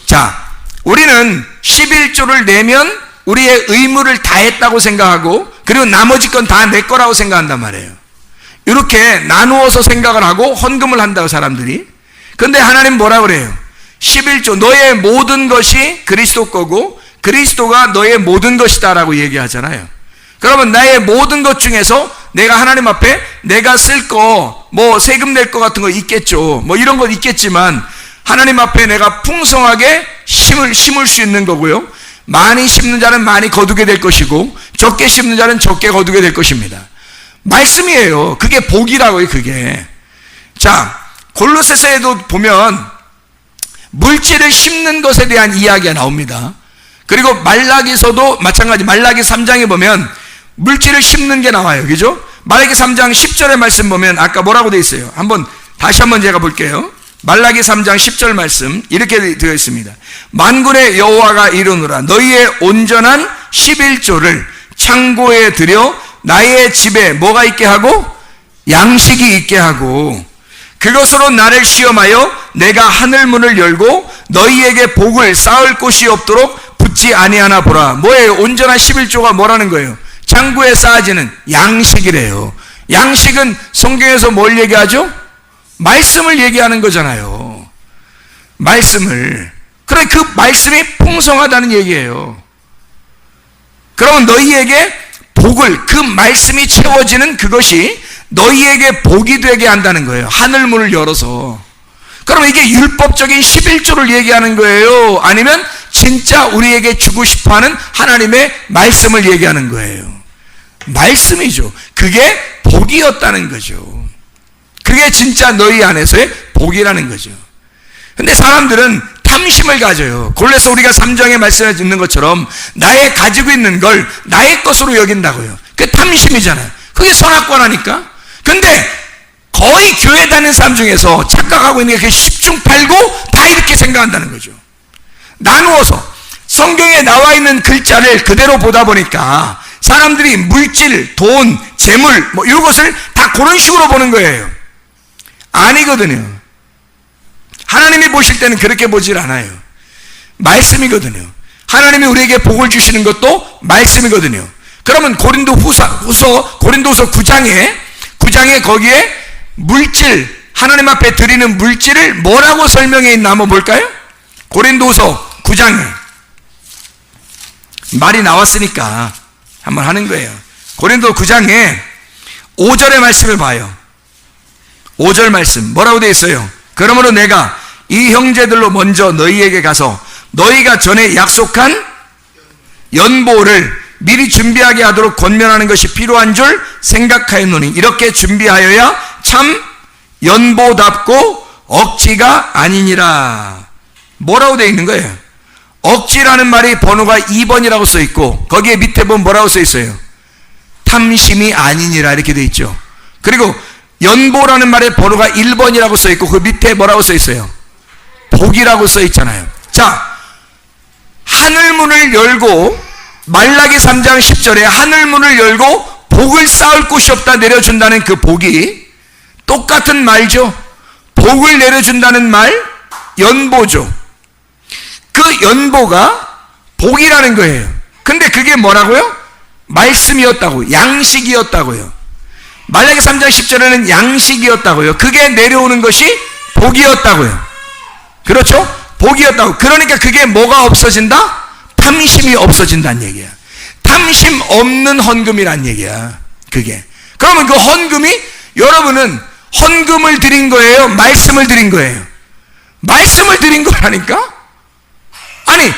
자, 우리는 11조를 내면 우리의 의무를 다 했다고 생각하고, 그리고 나머지 건 다 내 거라고 생각한단 말이에요. 이렇게 나누어서 생각을 하고 헌금을 한다고 사람들이. 근데 하나님 뭐라고 그래요? 11조, 너의 모든 것이 그리스도 거고 그리스도가 너의 모든 것이다 라고 얘기하잖아요. 그러면 나의 모든 것 중에서 내가 하나님 앞에 내가 쓸 거, 뭐 세금 낼 거 같은 거 있겠죠. 뭐 이런 거 있겠지만 하나님 앞에 내가 풍성하게 심을 수 있는 거고요. 많이 심는 자는 많이 거두게 될 것이고 적게 심는 자는 적게 거두게 될 것입니다. 말씀이에요. 그게 복이라고요. 그게. 자, 골로새서에도 보면 물질을 심는 것에 대한 이야기가 나옵니다. 그리고 말라기서도 마찬가지. 말라기 3장에 보면 물질을 심는 게 나와요. 그죠? 말라기 3장 10절의 말씀 보면 아까 뭐라고 돼 있어요? 다시 한번 제가 볼게요. 말라기 3장 10절 말씀 이렇게 되어 있습니다. 만군의 여호와가 이르노라 너희의 온전한 11조를 창고에 들여 나의 집에 뭐가 있게 하고 양식이 있게 하고 그것으로 나를 시험하여 내가 하늘문을 열고 너희에게 복을 쌓을 곳이 없도록 붙지 아니하나 보라. 뭐예요? 온전한 11조가 뭐라는 거예요? 창고에 쌓아지는 양식이래요. 양식은 성경에서 뭘 얘기하죠? 말씀을 얘기하는 거잖아요. 말씀을. 그래 그 말씀이 풍성하다는 얘기예요. 그러면 너희에게 복을, 그 말씀이 채워지는 그것이 너희에게 복이 되게 한다는 거예요. 하늘문을 열어서. 그럼 이게 율법적인 11조를 얘기하는 거예요? 아니면 진짜 우리에게 주고 싶어하는 하나님의 말씀을 얘기하는 거예요? 말씀이죠. 그게 복이었다는 거죠. 그게 진짜 너희 안에서의 복이라는 거죠. 근데 사람들은 탐심을 가져요. 골로새 우리가 3장에 말씀해 있는 것처럼 나의 가지고 있는 걸 나의 것으로 여긴다고요. 그게 탐심이잖아요. 그게 선악과라니까. 근데 거의 교회 다니는 사람 중에서 착각하고 있는 게 10중 8구 다 이렇게 생각한다는 거죠. 나누어서 성경에 나와 있는 글자를 그대로 보다 보니까 사람들이 물질, 돈, 재물 뭐 이런 것을 다 그런 식으로 보는 거예요. 아니거든요. 하나님이 보실 때는 그렇게 보질 않아요. 말씀이거든요. 하나님이 우리에게 복을 주시는 것도 말씀이거든요. 그러면 고린도후서 9장에 거기에 물질, 하나님 앞에 드리는 물질을 뭐라고 설명해 있나 한번 볼까요? 고린도후서 9장에 말이 나왔으니까 한번 하는 거예요. 고린도 9장에 5절의 말씀을 봐요. 5절 말씀 뭐라고 되어 있어요? 그러므로 내가 이 형제들로 먼저 너희에게 가서 너희가 전에 약속한 연보를 미리 준비하게 하도록 권면하는 것이 필요한 줄 생각하였노니 이렇게 준비하여야 참 연보답고 억지가 아니니라. 뭐라고 되어 있는 거예요? 억지라는 말이 번호가 2번이라고 써 있고 거기에 밑에 보면 뭐라고 써 있어요? 탐심이 아니니라 이렇게 되어 있죠. 그리고 연보라는 말에 번호가 1번이라고 써 있고 그 밑에 뭐라고 써 있어요? 복이라고 써 있잖아요. 자, 하늘문을 열고 말라기 3장 10절에 하늘문을 열고 복을 쌓을 곳이 없다 내려준다는 그 복이 똑같은 말죠. 복을 내려준다는 말 연보죠. 그 연보가 복이라는 거예요. 근데 그게 뭐라고요? 말씀이었다고, 양식이었다고요. 말라기 3장 10절에는 양식이었다고요. 그게 내려오는 것이 복이었다고요. 그렇죠? 복이었다고. 그러니까 그게 뭐가 없어진다? 탐심이 없어진다는 얘기야. 탐심 없는 헌금이란 얘기야. 그게. 그러면 그 헌금이 여러분은 헌금을 드린 거예요? 말씀을 드린 거예요? 말씀을 드린 거라니까? 아니,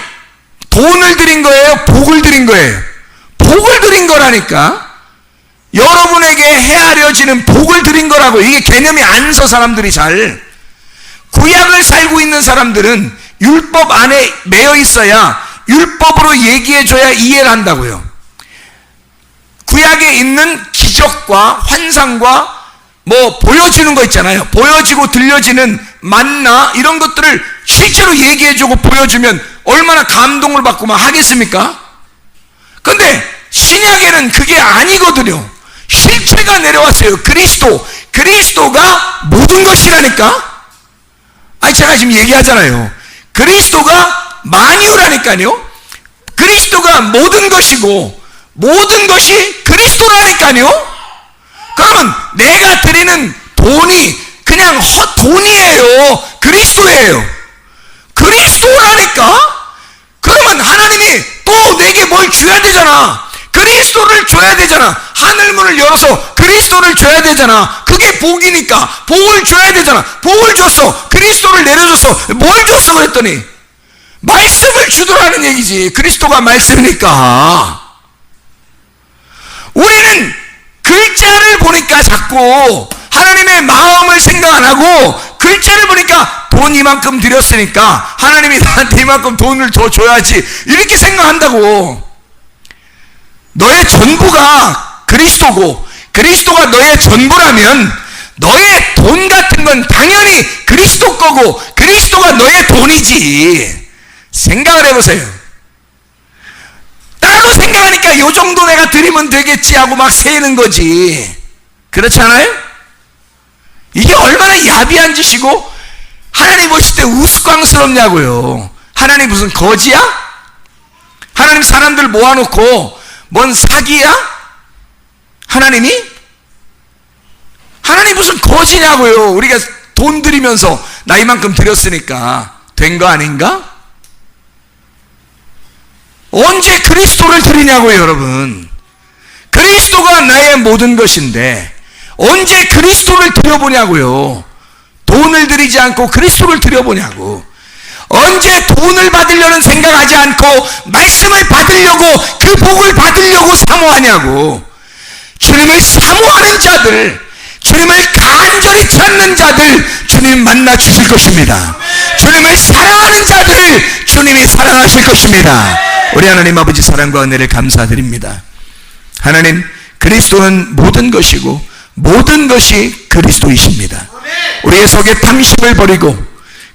돈을 드린 거예요? 복을 드린 거예요? 복을 드린 거라니까? 여러분에게 헤아려지는 복을 드린 거라고. 이게 개념이 안 서 사람들이 잘. 구약을 살고 있는 사람들은 율법 안에 매여 있어야 율법으로 얘기해줘야 이해를 한다고요. 구약에 있는 기적과 환상과 뭐 보여지는 거 있잖아요. 보여지고 들려지는 만나 이런 것들을 실제로 얘기해주고 보여주면 얼마나 감동을 받고 막 하겠습니까? 근데 신약에는 그게 아니거든요. 실체가 내려왔어요. 그리스도가 모든 것이라니까. 아니 제가 지금 얘기하잖아요. 그리스도가 만유라니까요. 그리스도가 모든 것이고 모든 것이 그리스도라니까요. 그러면 내가 드리는 돈이 그냥 헛돈이에요. 그리스도예요. 그리스도라니까. 그러면 하나님이 또 내게 뭘 줘야 되잖아. 그리스도를 줘야 되잖아. 하늘문을 열어서 그리스도를 줘야 되잖아. 그게 복이니까 복을 줘야 되잖아. 복을 줬어. 그리스도를 내려줬어. 뭘 줬어 그랬더니 말씀을 주더라는 얘기지. 그리스도가 말씀이니까. 우리는 글자를 보니까 자꾸 하나님의 마음을 생각 안 하고 글자를 보니까 돈 이만큼 드렸으니까 하나님이 나한테 이만큼 돈을 더 줘야지 이렇게 생각한다고. 너의 전부가 그리스도고 그리스도가 너의 전부라면 너의 돈 같은 건 당연히 그리스도 거고 그리스도가 너의 돈이지. 생각을 해보세요. 따로 생각하니까 요 정도 내가 드리면 되겠지 하고 막 세는 거지. 그렇지 않아요? 이게 얼마나 야비한 짓이고 하나님 보실 때 우스꽝스럽냐고요. 하나님 무슨 거지야? 하나님 사람들 모아놓고 뭔 사기야? 하나님 무슨 거지냐고요. 우리가 돈 들이면서 나 이만큼 드렸으니까 된 거 아닌가? 언제 그리스도를 드리냐고요, 여러분. 그리스도가 나의 모든 것인데 언제 그리스도를 드려보냐고요. 돈을 드리지 않고 그리스도를 드려보냐고. 언제 돈을 받으려는 생각하지 않고 말씀을 받으려고 그 복을 받으려고 사모하냐고. 주님을 사모하는 자들, 주님을 간절히 찾는 자들 주님 만나 주실 것입니다. 주님을 사랑하는 자들을 주님이 사랑하실 것입니다. 우리 하나님 아버지 사랑과 은혜를 감사드립니다. 하나님, 그리스도는 모든 것이고 모든 것이 그리스도이십니다. 우리의 속에 탐심을 버리고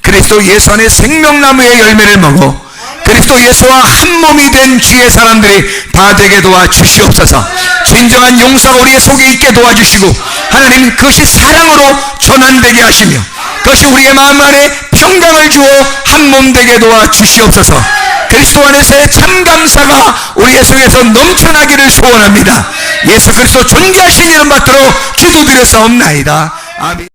그리스도 예수 안에 생명나무의 열매를 먹어 그리스도 예수와 한 몸이 된 주의 사람들이 다 되게 도와주시옵소서. 진정한 용서가 우리의 속에 있게 도와주시고 하나님, 그것이 사랑으로 전환되게 하시며 그것이 우리의 마음 안에 평강을 주어 한 몸 되게 도와주시옵소서. 그리스도 안에서의 참 감사가 우리의 속에서 넘쳐나기를 소원합니다. 예수 그리스도 존귀하신 이름 받들어 기도드렸사옵나이다. 아멘.